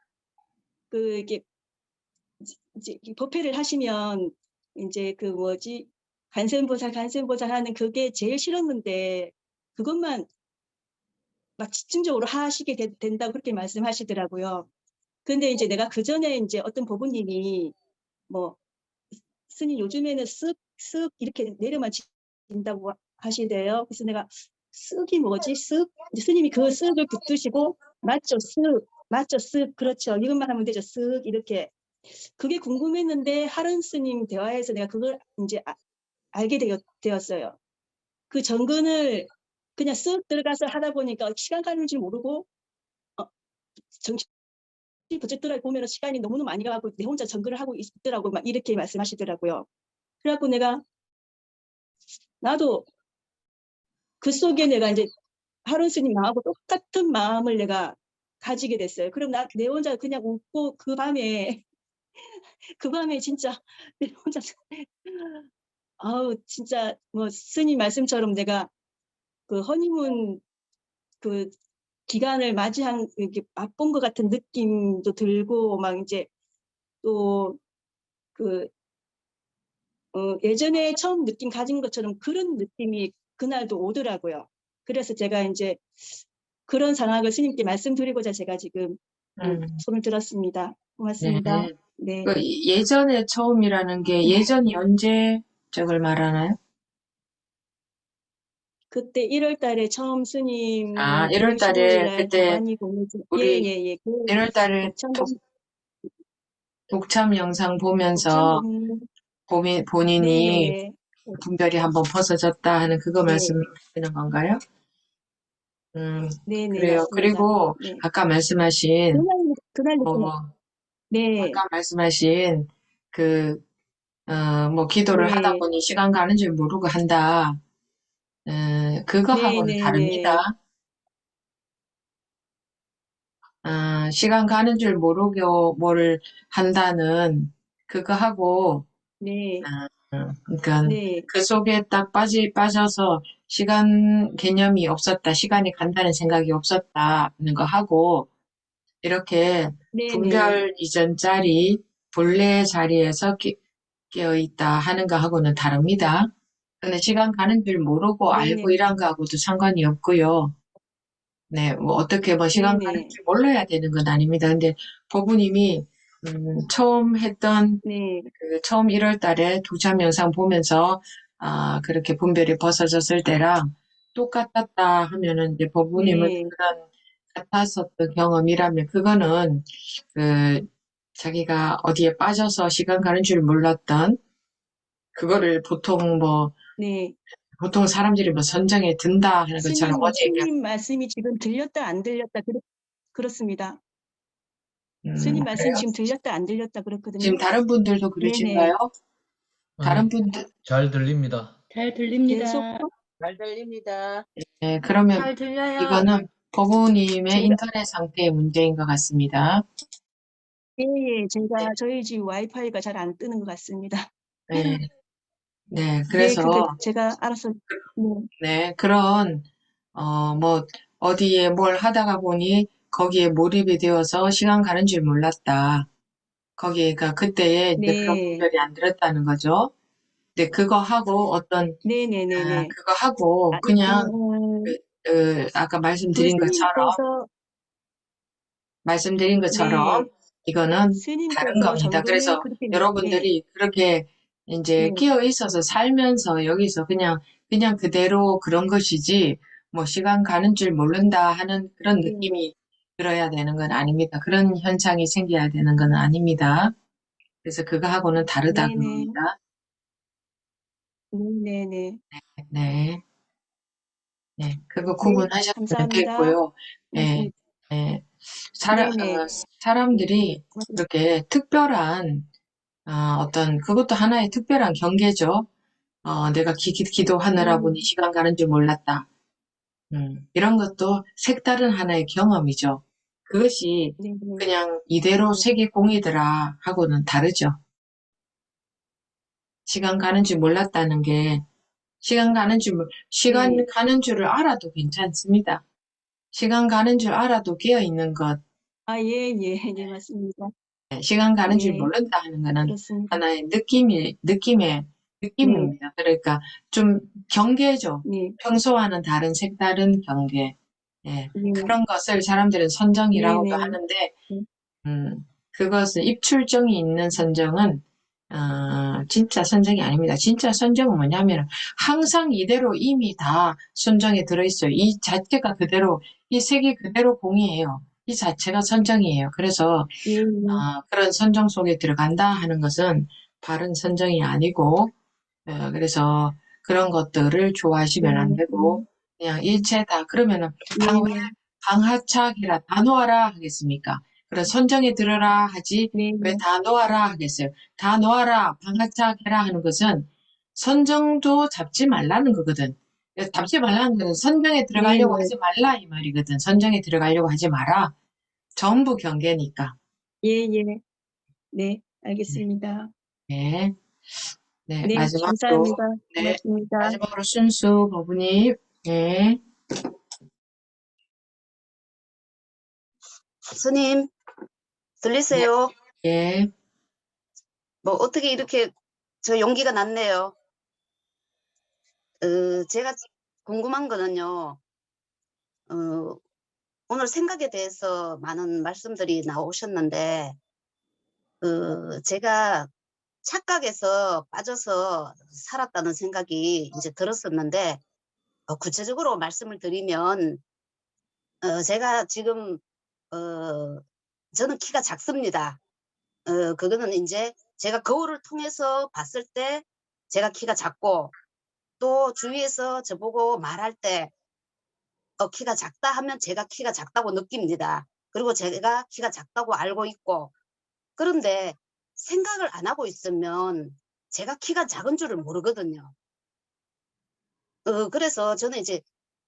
이게 이제 법회를 하시면 이제 간센보살 하는 그게 제일 싫었는데, 그것만 막 집중적으로 하시게 된다고 그렇게 말씀하시더라고요. 근데 이제 내가 그 전에 이제 어떤 법부님이 스님 요즘에는 쓱쓱 이렇게 내려만 진다고 하시대요. 그래서 내가 쓱이 뭐지? 쓱? 스님이 그 쓱을 붙드시고, 맞죠? 쓱, 맞죠? 쓱, 그렇죠. 이것만 하면 되죠. 쓱, 이렇게. 그게 궁금했는데 하른 스님 대화에서 내가 그걸 이제 알게 되었어요. 그 정근을 그냥 쓱 들어가서 하다 보니까 시간 가는 줄 모르고 정신이 부쩍 들어 보면 시간이 너무너무 많이 가고 내 혼자 정근을 하고 있더라고, 막 이렇게 말씀하시더라고요. 그래갖고 나도 그 속에 내가 이제 하룬 스님 마음하고 똑같은 마음을 내가 가지게 됐어요. 그럼 내 혼자 그냥 웃고 그 밤에 진짜 내 혼자 아우 진짜 스님 말씀처럼 내가 그 허니문 그 기간을 맞이한 이렇게 맛본 것 같은 느낌도 들고, 막 이제 또 예전에 처음 느낌 가진 것처럼 그런 느낌이 그날도 오더라고요. 그래서 제가 이제 그런 상황을 스님께 말씀드리고자 제가 지금 손을 들었습니다. 고맙습니다. 네. 네. 그 예전에 처음이라는 게 예전이 언제적을 말하나요? 그때 1월 달에 처음 스님 1월 2월 15일 달에 날 그때 도가니 공유제, 우리 예. 1월 달에 독참 영상 보면서 본인이 네네네. 분별이 한번 벗어졌다 하는 그거 네. 말씀하시는 건가요? 네네, 그래요. 맞습니다. 그리고 네. 아까 말씀하신 그날부터, 네. 아까 말씀하신 기도를 하다 네. 보니 시간 가는 줄 모르고 한다. 그거하고는 네네네. 다릅니다. 시간 가는 줄 모르고 뭘 한다는 그거하고 네, 그러니까 네, 그 속에 딱 빠져서 시간 개념이 없었다, 시간이 간다는 생각이 없었다는 거 하고 이렇게 네, 네, 분별 이전 자리, 본래 자리에서 깨어 있다 하는 거하고는 다릅니다. 근데 시간 가는 줄 모르고 네, 네, 알고 이런 거하고도 상관이 없고요. 네, 뭐 어떻게 뭐 네, 시간 가는 네, 줄 몰라야 되는 건 아닙니다. 근데 법부님이 처음 했던 네, 그 처음 1월 달에 두참 영상 보면서 그렇게 분별이 벗어졌을 때랑 똑같았다 하면은 이제 법부님은 네, 그런 같았었던 경험이라면 그거는 그 자기가 어디에 빠져서 시간 가는 줄 몰랐던 그거를 네. 보통 사람들이 뭐 선정에 든다 하는 것처럼 어제 얘기한 스님 말씀이 지금 들렸다 안 들렸다 그렇습니다. 스님 말씀이 그래요? 지금 들렸다 안 들렸다 지금 그렇거든요. 다른 분들도 네네. 그러신가요? 다른 아니, 분들 잘 들립니다. 잘 계속 들립니다. 잘 들립니다. 네, 그러면 잘 들려요. 이거는 법부님의 제가 인터넷 상태의 문제인 것 같습니다. 예, 예, 네, 제가 저희 집 와이파이가 잘 안 뜨는 것 같습니다. 네, 네. 네, 그게 그래서 제가 알아서 네, 네, 그런 뭐 어디에 뭘 하다가 보니 거기에 몰입이 되어서 시간 가는 줄 몰랐다. 거기가 그때에 이제 그런 네, 분별이 안 들었다는 거죠. 근데 그거 하고 네, 네, 네, 네. 그거 하고 그냥 아까 그 스님께서 말씀드린 것처럼 네, 이거는 다른 스님께서 겁니다. 정동에 그래서 그렇게 네, 여러분들이 그렇게 이제 네, 끼어 있어서 살면서 여기서 그냥 그대로 그런 것이지 뭐 시간 가는 줄 모른다 하는 그런 네, 느낌이 들어야 되는 건 아닙니다. 그런 현상이 생겨야 되는 건 아닙니다. 그래서 그거하고는 다르다 네, 그 네, 겁니다. 네, 네, 네, 네, 그거 네, 구분하셨으면 감사합니다. 됐고요. 예, 말씀, 예. 네, 네, 사람들이 이렇게 특별한 어떤 그것도 하나의 특별한 경계죠. 내가 기도하느라 보니 네, 시간 가는 줄 몰랐다. 이런 것도 색다른 하나의 경험이죠. 그것이 네, 네, 그냥 이대로 네, 세계공이더라 하고는 다르죠. 시간 가는 줄 몰랐다는 게 시간 네. 가는 줄을 알아도 괜찮습니다. 시간 가는 줄 알아도 깨어 있는 것, 아, 예, 예, 예, 맞습니다. 시간 가는 줄 예, 모른다 하는 거는 그렇습니다. 하나의 네, 느낌입니다. 그러니까 좀 경계죠. 네, 평소와는 다른 색다른 경계. 예, 네, 그런 것을 사람들은 네, 선정이라고도 네, 하는데, 네, 그것은 입출정이 있는 선정은, 진짜 선정이 아닙니다. 진짜 선정은 뭐냐면, 항상 이대로 이미 다 선정에 들어있어요. 이 자체가 그대로, 이 색이 그대로 공이에요. 이 자체가 선정이에요. 그래서, 예, 그런 선정 속에 들어간다 하는 것은 바른 선정이 아니고, 그래서 그런 것들을 네, 좋아하시면 안 되고, 그냥 일체 다, 그러면은, 네, 네, 방하차기라 다 놓아라 하겠습니까? 그래, 선정에 들어라 하지, 네, 왜 네, 다 놓아라 하겠어요? 다 놓아라, 방하차기라 하는 것은 선정도 잡지 말라는 거거든. 잡지 말라는 것은 선정에 네, 들어가려고 하지 말라 이 말이거든. 선정에 들어가려고 하지 마라. 전부 경계니까. 예, 예, 네, 네, 알겠습니다. 네, 네, 네, 마지막으로, 감사합니다. 네, 고맙습니다. 마지막으로 순수 버부님, 네, 스님, 네, 들리세요? 예, 뭐, 어떻게 이렇게 저 용기가 났네요. 제가 궁금한 거는요, 어, 오늘 생각에 대해서 많은 말씀들이 나오셨는데, 제가 착각에서 빠져서 살았다는 생각이 이제 들었었는데, 구체적으로 말씀을 드리면, 제가 지금, 어, 저는 키가 작습니다. 그거는 이제 제가 거울을 통해서 봤을 때 제가 키가 작고, 또 주위에서 저보고 말할 때 키가 작다 하면 제가 키가 작다고 느낍니다. 그리고 제가 키가 작다고 알고 있고, 그런데 생각을 안 하고 있으면 제가 키가 작은 줄을 모르거든요. 그래서 저는 이제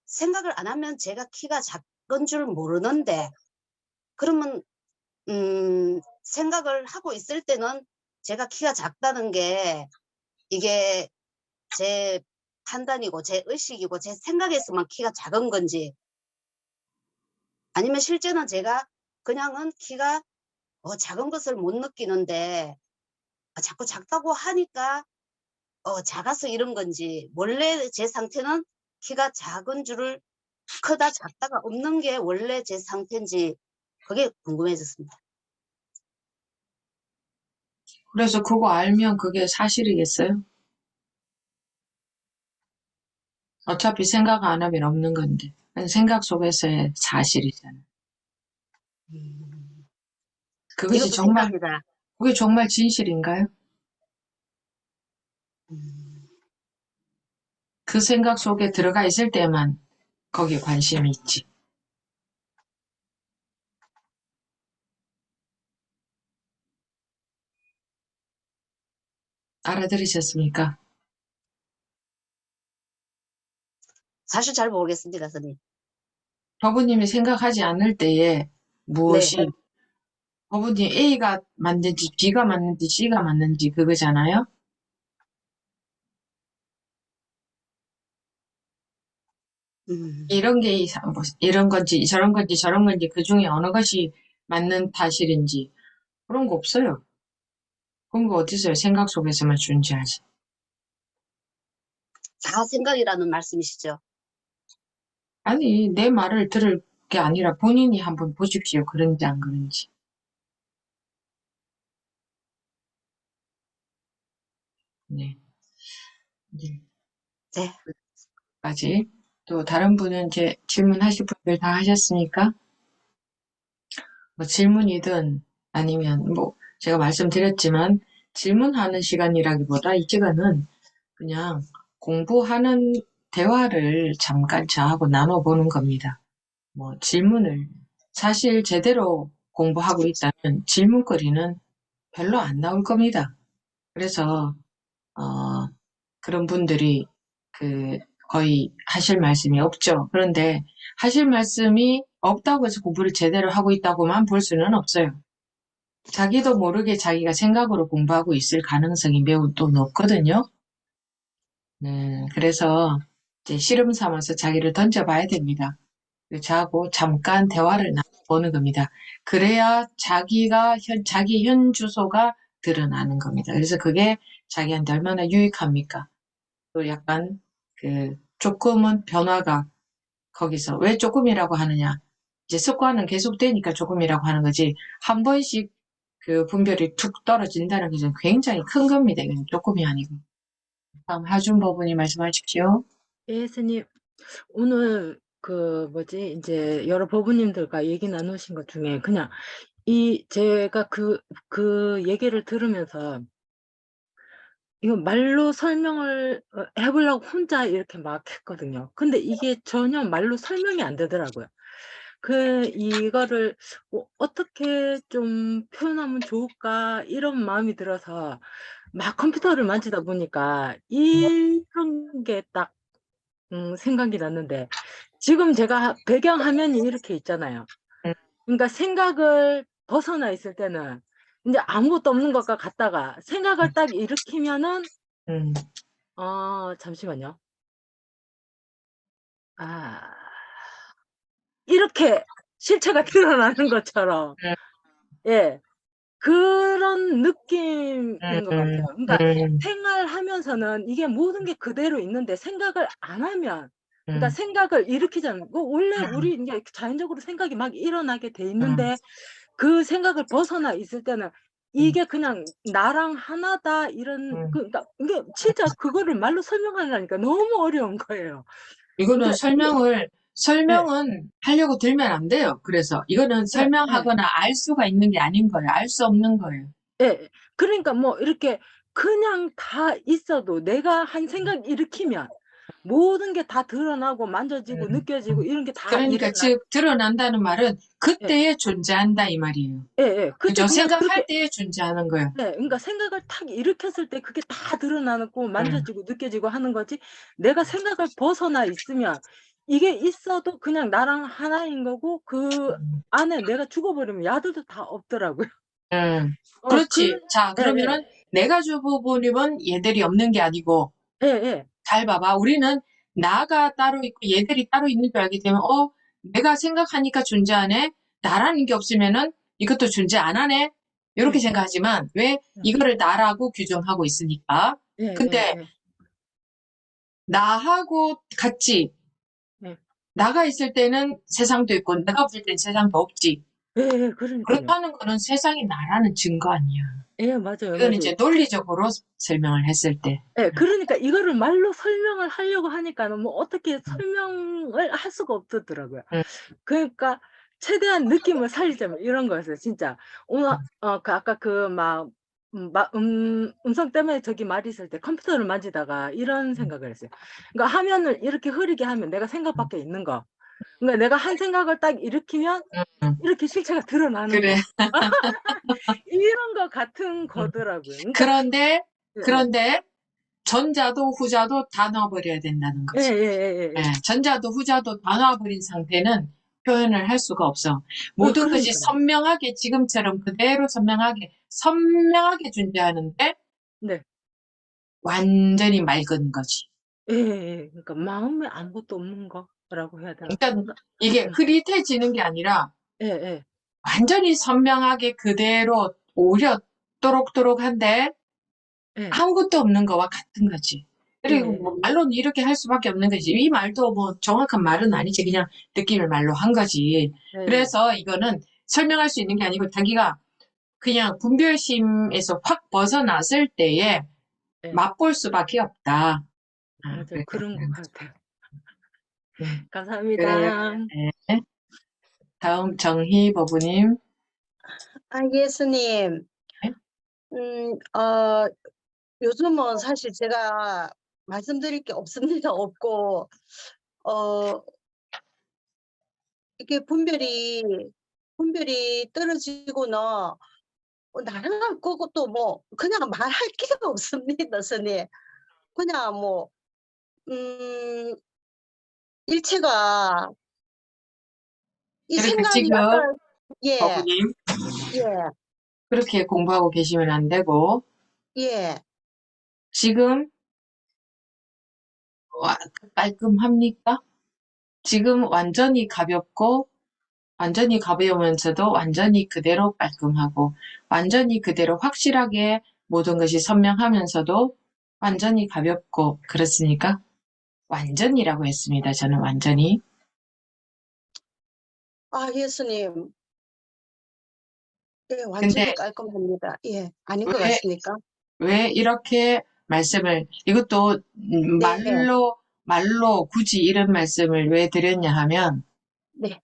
생각을 안 하면 제가 키가 작은 줄 모르는데 그러면 생각을 하고 있을 때는 제가 키가 작다는 게 이게 제 판단이고 제 의식이고 제 생각에서만 키가 작은 건지, 아니면 실제는 제가 그냥은 키가 작은 것을 못 느끼는데 자꾸 작다고 하니까 작아서 이런 건지, 원래 제 상태는 키가 작은 줄을, 크다 작다가 없는 게 원래 제 상태인지 그게 궁금해졌습니다. 그래서 그거 알면 그게 사실이겠어요? 어차피 생각 안 하면 없는 건데. 생각 속에서의 사실이잖아. 그것이 이것도 정말, 생각이다. 그게 정말 진실인가요? 그 생각 속에 들어가 있을 때만 거기에 관심이 있지. 알아들으셨습니까? 사실 잘 모르겠습니다, 선생님. 법부님이 생각하지 않을 때에 무엇이, 네. 법부님 A가 맞는지 B가 맞는지 C가 맞는지 그거잖아요? 이런 게 이런 건지 저런 건지 저런 건지 그 중에 어느 것이 맞는 사실인지 그런 거 없어요. 그런 거 어디서요? 생각 속에서만 존재하지. 다 생각이라는 말씀이시죠? 아니, 내 말을 들을 게 아니라 본인이 한번 보십시오. 그런지 안 그런지. 네. 네. 네. 까지. 또 다른 분은 이제 질문하실 분들 다 하셨으니까 뭐 질문이든 아니면 뭐 제가 말씀드렸지만 질문하는 시간이라기보다 이 시간은 그냥 공부하는 대화를 잠깐 저하고 나눠보는 겁니다. 뭐 질문을 사실 제대로 공부하고 있다면 질문거리는 별로 안 나올 겁니다. 그래서 그런 분들이 거의 하실 말씀이 없죠. 그런데 하실 말씀이 없다고 해서 공부를 제대로 하고 있다고만 볼 수는 없어요. 자기도 모르게 자기가 생각으로 공부하고 있을 가능성이 매우 또 높거든요. 그래서 이제 실험 삼아서 자기를 던져봐야 됩니다. 저하고 잠깐 대화를 나눠보는 겁니다. 그래야 자기 현 주소가 드러나는 겁니다. 그래서 그게 자기한테 얼마나 유익합니까? 또 약간 조금은 변화가 거기서 왜 조금이라고 하느냐? 이제 습관은 계속되니까 조금이라고 하는 거지. 한 번씩 분별이 툭 떨어진다는 것은 굉장히 큰 겁니다. 이건 조금이 아니고. 다음 하준 법원이 말씀하십시오. 예, 스님. 오늘 이제 여러 법부님들과 얘기 나누신 것 중에 그냥 제가 그 얘기를 들으면서 이거 말로 설명을 해보려고 혼자 이렇게 막 했거든요. 근데 이게 전혀 말로 설명이 안 되더라고요. 이거를 어떻게 좀 표현하면 좋을까 이런 마음이 들어서 막 컴퓨터를 만지다 보니까 이런 게 딱 생각이 났는데, 지금 제가 배경화면이 이렇게 있잖아요. 음, 그러니까 생각을 벗어나 있을 때는 이제 아무것도 없는 것과 같다가 생각을 딱 일으키면은 음, 잠시만요. 이렇게 실체가 드러나는 것처럼, 음, 예, 그런 느낌인 것 음, 같아요. 그러니까 음, 생활하면서는 이게 모든 게 그대로 있는데 생각을 안 하면, 그러니까 음, 생각을 일으키자는 거, 원래 우리 이제 자연적으로 생각이 막 일어나게 돼 음, 있는데 그 생각을 벗어나 있을 때는 이게 그냥 나랑 하나다 그러니까 이게 진짜 그거를 말로 설명하려니까 너무 어려운 거예요. 이거는 그러니까 이게, 예, 설명은 하려고 들면 안 돼요. 그래서 이거는 예, 예. 설명하거나 알 수가 있는 게 아닌 거예요. 알 수 없는 거예요. 예. 그러니까 뭐 이렇게 그냥 다 있어도 내가 한 생각 일으키면 모든 게 다 드러나고 만져지고 음, 느껴지고 이런 게 다 그러니까 일어나. 즉 드러난다는 말은 예. 그때에 존재한다 이 말이에요. 예. 그때 그죠? 그냥 생각할 그렇게, 때에 존재하는 거예요. 그러니까 생각을 탁 일으켰을 때 그게 다 드러나고 음, 만져지고 느껴지고 하는 거지. 내가 생각을 벗어나 있으면 이게 있어도 그냥 나랑 하나인 거고 그 안에 내가 죽어버리면 야들도 다 없더라고요. 그렇지. 자, 예, 그러면은 내가 죽어버리면 얘들이 없는 게 아니고, 예, 예. 잘 봐봐. 우리는 나가 따로 있고 얘들이 따로 있는 줄 알기 때문에, 내가 생각하니까 존재하네? 나라는 게 없으면은 이것도 존재 안 하네? 이렇게 네. 생각하지만, 왜 이거를 나라고 규정하고 있으니까. 예, 근데 예, 나하고 같이, 예. 나가 있을 때는 세상도 있고, 내가 없을 때는 세상도 없지. 예, 예, 그러니까요. 그렇다는 거는 세상이 나라는 증거 아니야. 예, 맞아요, 이건 맞아요. 이제 논리적으로 설명을 했을 때. 예, 그러니까 이거를 말로 설명을 하려고 하니까는 뭐 어떻게 설명을 할 수가 없더라고요. 음. 그러니까 최대한 느낌을 살리자면 이런 거였어요, 진짜. 오늘 그 아까 그 막 음성 때문에 저기 말이 있을 때 컴퓨터를 만지다가 이런 생각을 했어요. 그러니까 화면을 이렇게 흐리게 하면 내가 생각 밖에 있는 거. 그러니까 내가 한 생각을 딱 일으키면 이렇게 실체가 드러나는 그래. 거. 이런 거 같은 거더라고요. 그러니까 그런데, 예, 그런데, 전자도 후자도 다 놔버려야 된다는 예, 거지. 예, 예, 예. 예, 전자도 후자도 다 놔버린 상태는 표현을 할 수가 없어. 모든 것이 그러니까요. 선명하게, 지금처럼 그대로 선명하게 존재하는데, 네. 완전히 맑은 거지. 예, 예. 그러니까 마음에 아무것도 없는 거라고 해야 되나? 그러니까 이게 흐릿해지는 게 아니라, 예, 예. 완전히 선명하게 그대로 오히려 또록또록한데, 예. 아무것도 없는 거와 같은 거지. 그리고 예. 뭐 말로는 이렇게 할 수밖에 없는 거지. 이 말도 뭐 정확한 말은 아니지. 그냥 느낌을 말로 한 거지. 예. 그래서 이거는 설명할 수 있는 게 아니고 자기가 그냥 분별심에서 확 벗어났을 때에 예. 맛볼 수밖에 없다. 맞아요. 그렇게 그런 것 생각하는 같아요. 거지. 감사합니다. 네. 다음 정희 버부님. 예수님. 네? 요즘은 사실 제가 말씀드릴 게 없습니다. 없고, 이게 분별이 떨어지고는 나랑 그것도 뭐, 그냥 말할 게 없습니다, 스님. 그냥 뭐, 일체가, 이 그러니까 생각이 지금 약간, 예, 버부님 예, 그렇게 공부하고 계시면 안 되고 예. 지금 깔끔합니까? 지금 완전히 가벼우면서도 완전히 그대로 깔끔하고, 완전히 그대로 확실하게 모든 것이 선명하면서도 완전히 가볍고, 그렇습니까? 완전이라고 했습니다. 저는 완전히. 예수님. 예, 완전히 근데 깔끔합니다. 예, 아닌 것 같습니까? 왜 이렇게 이것도 네, 말로 굳이 이런 말씀을 왜 드렸냐 하면, 네,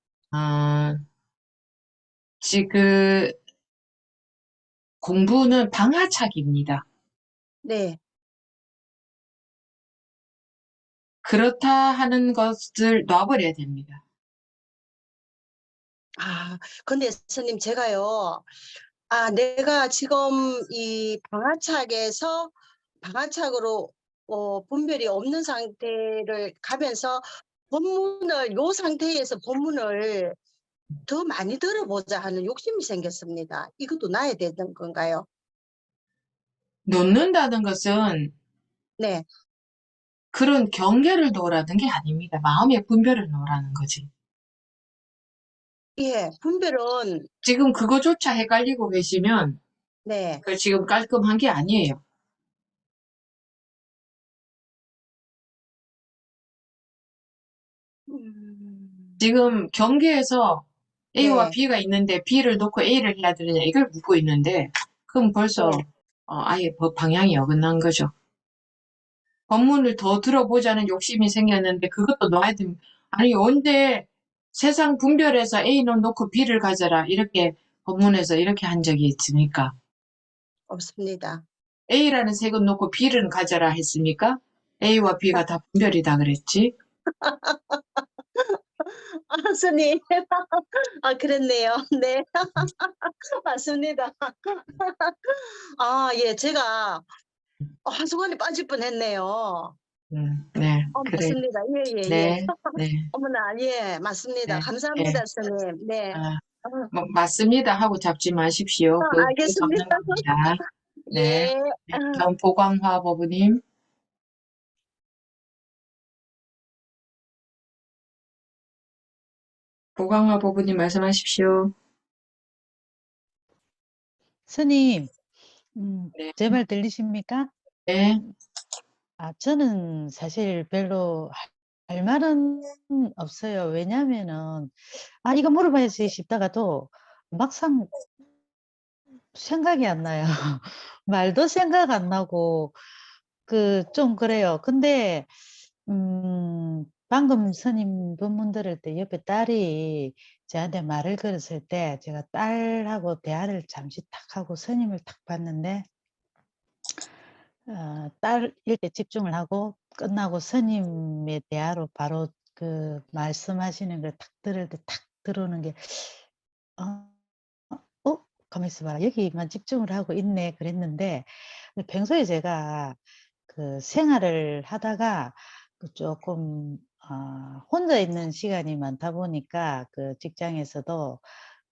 지금 공부는 방아착입니다. 네. 그렇다 하는 것을 놔버려야 됩니다. 근데 스님 제가요, 내가 지금 이 방아착으로 분별이 없는 상태를 가면서 요 상태에서 본문을 더 많이 들어보자 하는 욕심이 생겼습니다. 이것도 놔야 되는 건가요? 놓는다는 것은 네, 그런 경계를 놓으라는 게 아닙니다. 마음의 분별을 놓으라는 거지. 예, 분별은, 지금 그거조차 헷갈리고 계시면 네, 그 지금 깔끔한 게 아니에요. 지금 경계에서 A와 네, B가 있는데 B를 놓고 A를 해야 되느냐 이걸 묻고 있는데 그럼 벌써 네. 아예 방향이 어긋난 거죠. 법문을 더 들어보자는 욕심이 생겼는데 그것도 놔야 됩니다. 아니 언제 세상 분별해서 A는 놓고 B를 가져라 이렇게 법문에서 이렇게 한 적이 있습니까? 없습니다. A라는 색은 놓고 B를 가져라 했습니까? A와 B가 다 분별이다 그랬지. 스님. 그랬네요. 네. 맞습니다. 예, 제가 한순간에 빠질 뻔했네요. 네, 그래. 맞습니다. 예, 예, 예. 네, 네, 어머나, 예, 맞습니다. 네, 감사합니다, 네. 스님. 네. 아, 어, 뭐, 맞습니다 하고 잡지 마십시오. 그거 알겠습니다. 없는 겁니다. 네. 예. 네, 다음 보광화 법부님. 보광화 법부님 말씀하십시오. 스님, 네, 제 말 들리십니까? 네, 저는 사실 별로 할 말은 없어요. 왜냐면은, 이거 물어봐야지 싶다가도 막상 생각이 안 나요. 말도 생각 안 나고, 좀 그래요. 근데, 방금 스님 본문 들을 때 옆에 딸이 저한테 말을 걸었을 때 제가 딸하고 대화를 잠시 탁 하고 스님을 탁 봤는데, 딸 일때 집중을 하고 끝나고 스님의 대화로 바로 말씀하시는 걸 탁 들을 때 탁 들어오는 게, 어, 가만 있어봐라. 여기만 집중을 하고 있네. 그랬는데, 평소에 제가 생활을 하다가 조금, 혼자 있는 시간이 많다 보니까 직장에서도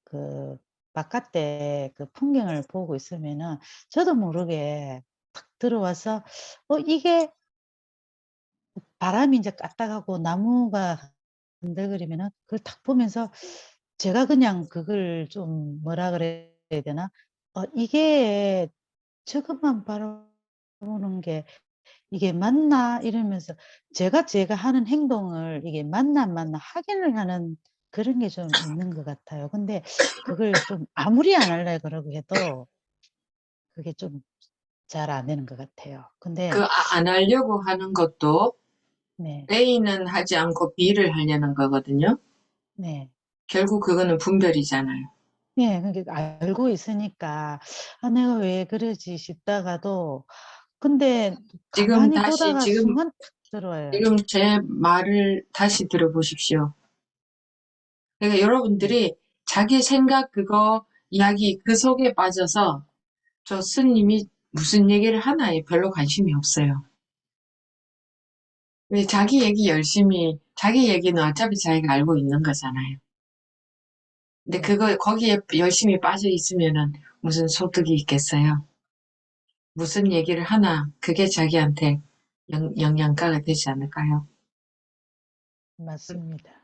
그 바깥에 풍경을 보고 있으면은 저도 모르게 탁 들어와서 이게 바람이 이제 까딱하고 나무가 흔들거리면은 그걸 탁 보면서 제가 그냥 그걸 좀 뭐라 그래야 되나? 이게 저것만 바라보는 게 이게 맞나? 이러면서 제가 하는 행동을 이게 맞나 안 맞나 확인을 하는 그런 게 좀 있는 것 같아요. 근데 그걸 좀 아무리 안 하려고 그러고 해도 그게 좀 잘 안 되는 것 같아요. 근데 안 하려고 하는 것도 네, A는 하지 않고 B를 하려는 거거든요. 네. 결국 그거는 분별이잖아요. 예, 그러니까 알고 있으니까 내가 왜 그러지 싶다가도 근데 지금 가만히 보다가 지금 순간 탁 들어와요. 제 말을 다시 들어보십시오. 그러니까 여러분들이 자기 생각 그거 이야기 그 속에 빠져서 저 스님이 무슨 얘기를 하나에 별로 관심이 없어요. 왜 자기 얘기 열심히, 자기 얘기는 어차피 자기가 알고 있는 거잖아요. 근데 거기에 열심히 빠져 있으면은 무슨 소득이 있겠어요? 무슨 얘기를 하나, 그게 자기한테 영양가가 되지 않을까요? 맞습니다.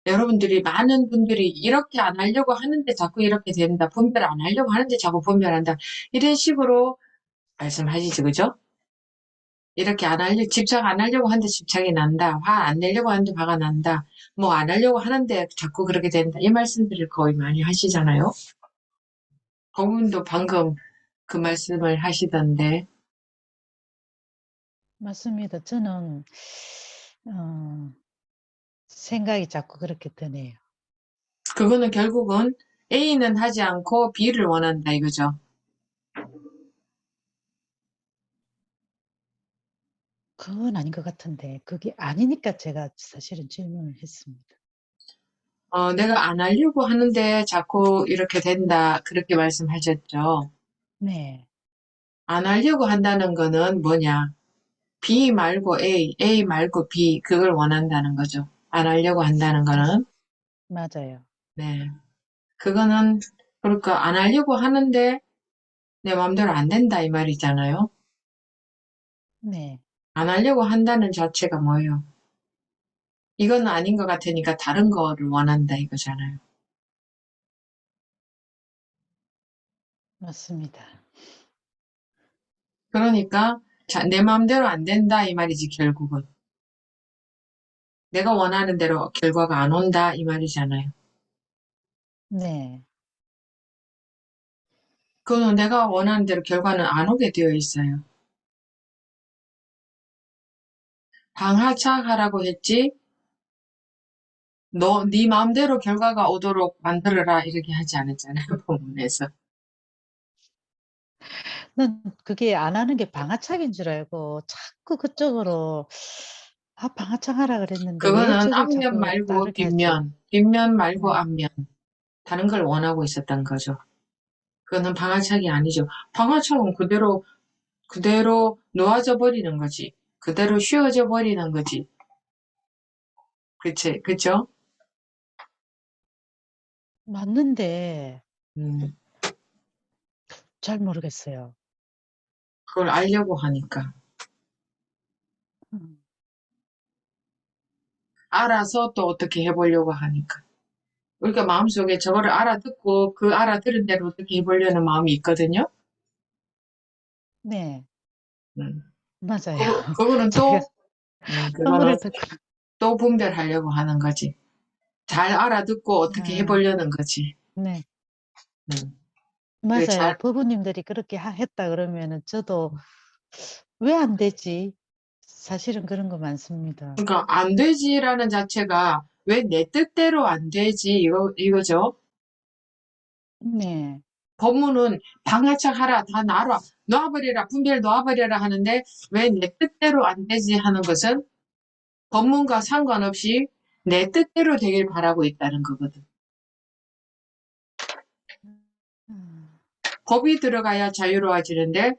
여러분들이, 많은 분들이 이렇게 안 하려고 하는데 자꾸 이렇게 된다. 분별 안 하려고 하는데 자꾸 분별한다. 이런 식으로 말씀하시죠, 그죠? 이렇게 집착 안 하려고 하는데 집착이 난다. 화 안 내려고 하는데 화가 난다. 뭐 안 하려고 하는데 자꾸 그렇게 된다. 이 말씀들을 거의 많이 하시잖아요. 그분도 방금 그 말씀을 하시던데, 맞습니다. 저는 생각이 자꾸 그렇게 드네요. 그거는 결국은 A는 하지 않고 B를 원한다 이거죠. 그건 아닌 것 같은데 그게 아니니까 제가 사실은 질문을 했습니다. 내가 안 하려고 하는데 자꾸 이렇게 된다. 그렇게 말씀하셨죠. 네, 안 하려고 한다는 거는 뭐냐? B 말고 A 말고 B, 그걸 원한다는 거죠. 안 하려고 한다는 거는. 맞아요. 네. 그거는, 그러니까 안 하려고 하는데 내 마음대로 안 된다 이 말이잖아요. 네, 안 하려고 한다는 자체가 뭐예요? 이건 아닌 것 같으니까 다른 거를 원한다 이거잖아요. 맞습니다. 그러니까 내 마음대로 안 된다 이 말이지 결국은. 내가 원하는 대로 결과가 안 온다 이 말이잖아요. 네, 그거는 내가 원하는 대로 결과는 안 오게 되어 있어요. 방하차하라고 했지, 네 마음대로 결과가 오도록 만들어라 이렇게 하지 않았잖아요, 본문에서. 난 그게 안 하는 게 방아착인 줄 알고 자꾸 그쪽으로 방아착 하라 그랬는데 왜 그거는 저걸 앞면 자꾸 말고 다르게 하지? 뒷면 말고 네, 앞면, 다른 걸 원하고 있었던 거죠. 그거는 방아착이 아니죠. 방아착은 그대로 놓아져 버리는 거지. 그대로 쉬어져 버리는 거지. 그쵸? 맞는데 음, 잘 모르겠어요. 그걸 알려고 하니까. 음. 알아서 또 어떻게 해보려고 하니까. 우리가 마음속에 저거를 알아듣고 그 알아들은 대로 어떻게 해보려는 마음이 있거든요. 네, 음. 맞아요. 그거는 제가 그거는 선물을 듣고 또 분별하려고 하는 거지. 잘 알아듣고 어떻게 아, 해보려는 거지. 네, 음. 그게 맞아요. 잘, 부부님들이 그렇게 했다 그러면은 저도 왜 안 되지? 사실은 그런 거 많습니다. 그러니까 안 되지라는 자체가 왜 내 뜻대로 안 되지 이거죠. 네, 법문은 방아착 하라 다 놔버려라 분별 놔버려라 하는데 왜 내 뜻대로 안 되지 하는 것은 법문과 상관없이 내 뜻대로 되길 바라고 있다는 거거든. 음, 법이 들어가야 자유로워지는데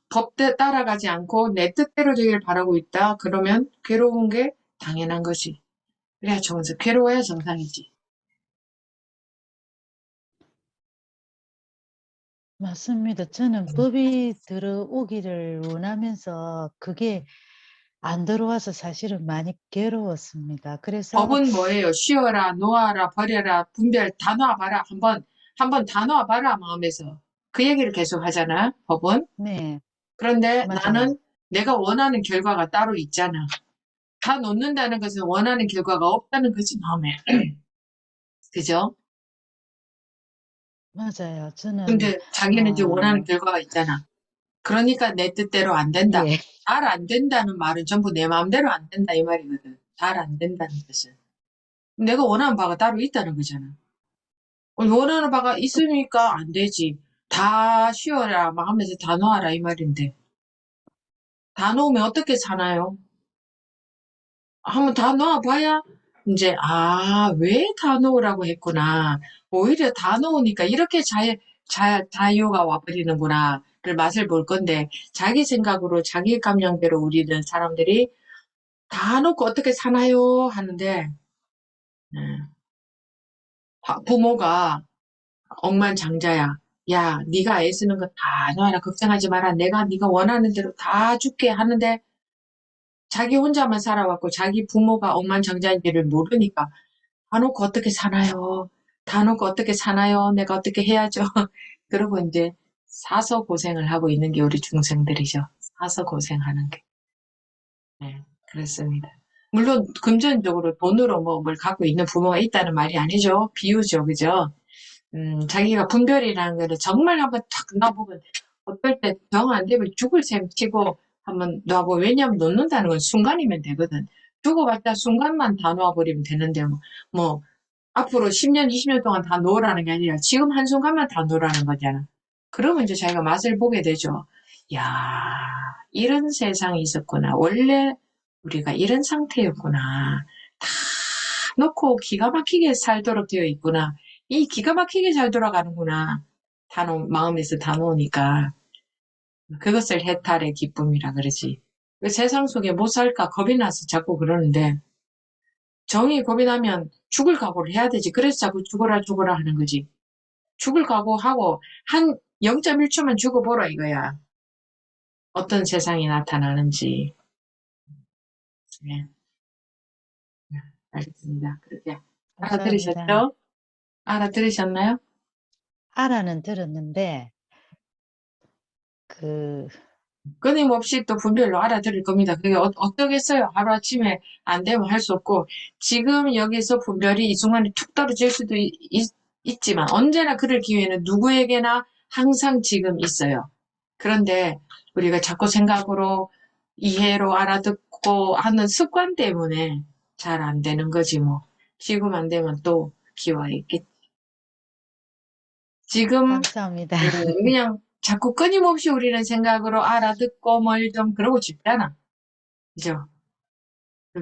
법대 따라가지 않고 내 뜻대로 되길 바라고 있다. 그러면 괴로운 게 당연한 거지. 그래야 괴로워야 정상이지. 맞습니다. 저는 법이 들어오기를 원하면서 그게 안 들어와서 사실은 많이 괴로웠습니다. 그래서 법은 뭐예요? 쉬어라, 놓아라, 버려라, 분별 다 놔봐라. 한번 다 놔봐라, 마음에서. 그 얘기를 계속 하잖아, 법은. 네, 그런데 맞아요. 나는 내가 원하는 결과가 따로 있잖아. 다 놓는다는 것은 원하는 결과가 없다는 거지, 마음에. 그죠? 맞아요. 저는 근데 자기는 이제 원하는 어, 결과가 있잖아. 그러니까 내 뜻대로 안 된다. 예, 잘 안 된다는 말은 전부 내 마음대로 안 된다, 이 말이거든. 잘 안 된다는 것은. 내가 원하는 바가 따로 있다는 거잖아. 원하는 바가 있으니까 안 되지. 다 쉬어라, 막 하면서 다 놓아라, 이 말인데. 다 놓으면 어떻게 사나요? 한번 다 놓아봐야, 이제, 왜 다 놓으라고 했구나. 오히려 다 놓으니까 이렇게 자유가 와버리는구나. 를 맛을 볼 건데, 자기 생각으로, 자기 감정대로 우리는 사람들이 다 놓고 어떻게 사나요? 하는데, 네. 부모가 억만장자야. 야, 네가 애쓰는 거 다 놔라. 걱정하지 마라. 내가 네가 원하는 대로 다 줄게 하는데 자기 혼자만 살아왔고 자기 부모가 억만장자인지를 모르니까 다 놓고 어떻게 사나요? 다 놓고 어떻게 사나요? 내가 어떻게 해야죠? 그러고 이제 사서 고생을 하고 있는 게 우리 중생들이죠. 사서 고생하는 게. 네, 그렇습니다. 물론 금전적으로 돈으로 뭘 갖고 있는 부모가 있다는 말이 아니죠. 비유죠. 그죠? 자기가 분별이라는 거는 정말 한번 탁 놔보면 어떨 때 정 안 되면 죽을 셈 치고 한번 놔보. 왜냐하면 놓는다는 건 순간이면 되거든. 죽어봤자 순간만 다 놓아버리면 되는데 뭐 앞으로 10년, 20년 동안 다 놓으라는 게 아니라 지금 한순간만 다 놓으라는 거잖아. 그러면 이제 자기가 맛을 보게 되죠. 야, 이런 세상이 있었구나. 원래 우리가 이런 상태였구나. 다 놓고 기가 막히게 살도록 되어 있구나. 이 기가 막히게 잘 돌아가는구나. 마음에서 다 놓으니까. 그것을 해탈의 기쁨이라 그러지. 그 세상 속에 못 살까 겁이 나서 자꾸 그러는데, 정이 겁이 나면 죽을 각오를 해야 되지. 그래서 자꾸 죽어라 죽어라 하는 거지. 죽을 각오하고 한 0.1초만 죽어보라 이거야. 어떤 세상이 나타나는지. 네, 알겠습니다. 그렇게 감사합니다. 알아들으셨죠? 알아들으셨나요? 알아는 들었는데 그 끊임없이 또 분별로 알아들을 겁니다. 그게 어떠겠어요? 하루아침에 안 되면 할 수 없고, 지금 여기서 분별이 이 순간에 툭 떨어질 수도 있지만, 언제나 그럴 기회는 누구에게나 항상 지금 있어요. 그런데 우리가 자꾸 생각으로 이해로 알아듣고 하는 습관 때문에 잘 안 되는 거지 뭐. 지금 안 되면 또 기회가 있겠지. 지금 감사합니다. 그냥 자꾸 끊임없이 우리는 생각으로 알아듣고 뭘 좀 그러고 싶잖아. 그죠?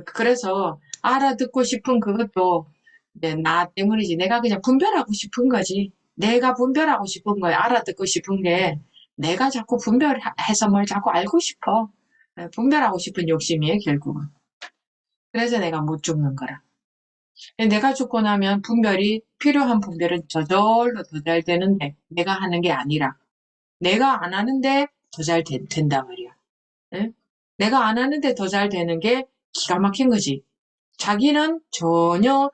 그래서 알아듣고 싶은 그것도 이제 나 때문이지. 내가 그냥 분별하고 싶은 거지. 내가 분별하고 싶은 거에 알아듣고 싶은 게 내가 자꾸 분별해서 뭘 자꾸 알고 싶어. 분별하고 싶은 욕심이에요, 결국은. 그래서 내가 못 죽는 거라. 내가 죽고 나면 필요한 분별은 저절로 더 잘 되는데 내가 하는 게 아니라 내가 안 하는데 더 잘 된단 말이야. 예? 내가 안 하는데 더 잘 되는 게 기가 막힌 거지. 자기는 전혀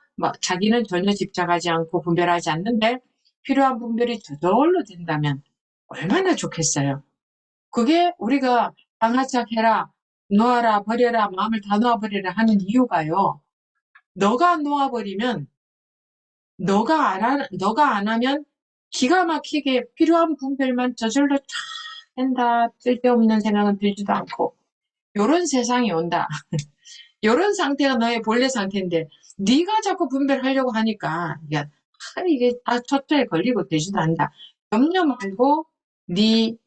집착하지 않고 분별하지 않는데 필요한 분별이 저절로 된다면 얼마나 좋겠어요. 그게 우리가 방아착해라, 놓아라, 버려라, 마음을 다 놓아버리라 하는 이유가요. 너가 놓아버리면 너가 안 하면 기가 막히게 필요한 분별만 저절로 쫙 된다. 쓸데없는 생각은 들지도 않고 요런 세상이 온다. 요런 상태가 너의 본래 상태인데 네가 자꾸 분별하려고 하니까 이게 다 초토에 걸리고 되지도 않는다. 염려 말고 네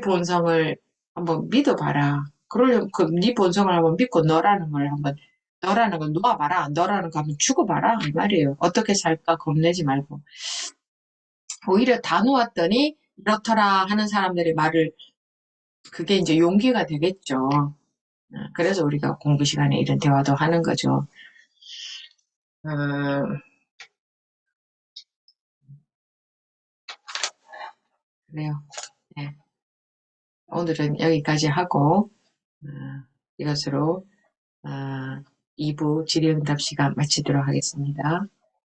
본성을 한번 믿어봐라. 그러려면 네 본성을 한번 믿고 너라는 걸 놓아봐라. 너라는 거 한번 죽어봐라 이 말이에요. 어떻게 살까 겁내지 말고. 오히려 다 놓았더니 이렇더라 하는 사람들의 말을 그게 이제 용기가 되겠죠. 그래서 우리가 공부 시간에 이런 대화도 하는 거죠. 그래요. 네. 오늘은 여기까지 하고 이것으로 2부 질의응답 시간 마치도록 하겠습니다.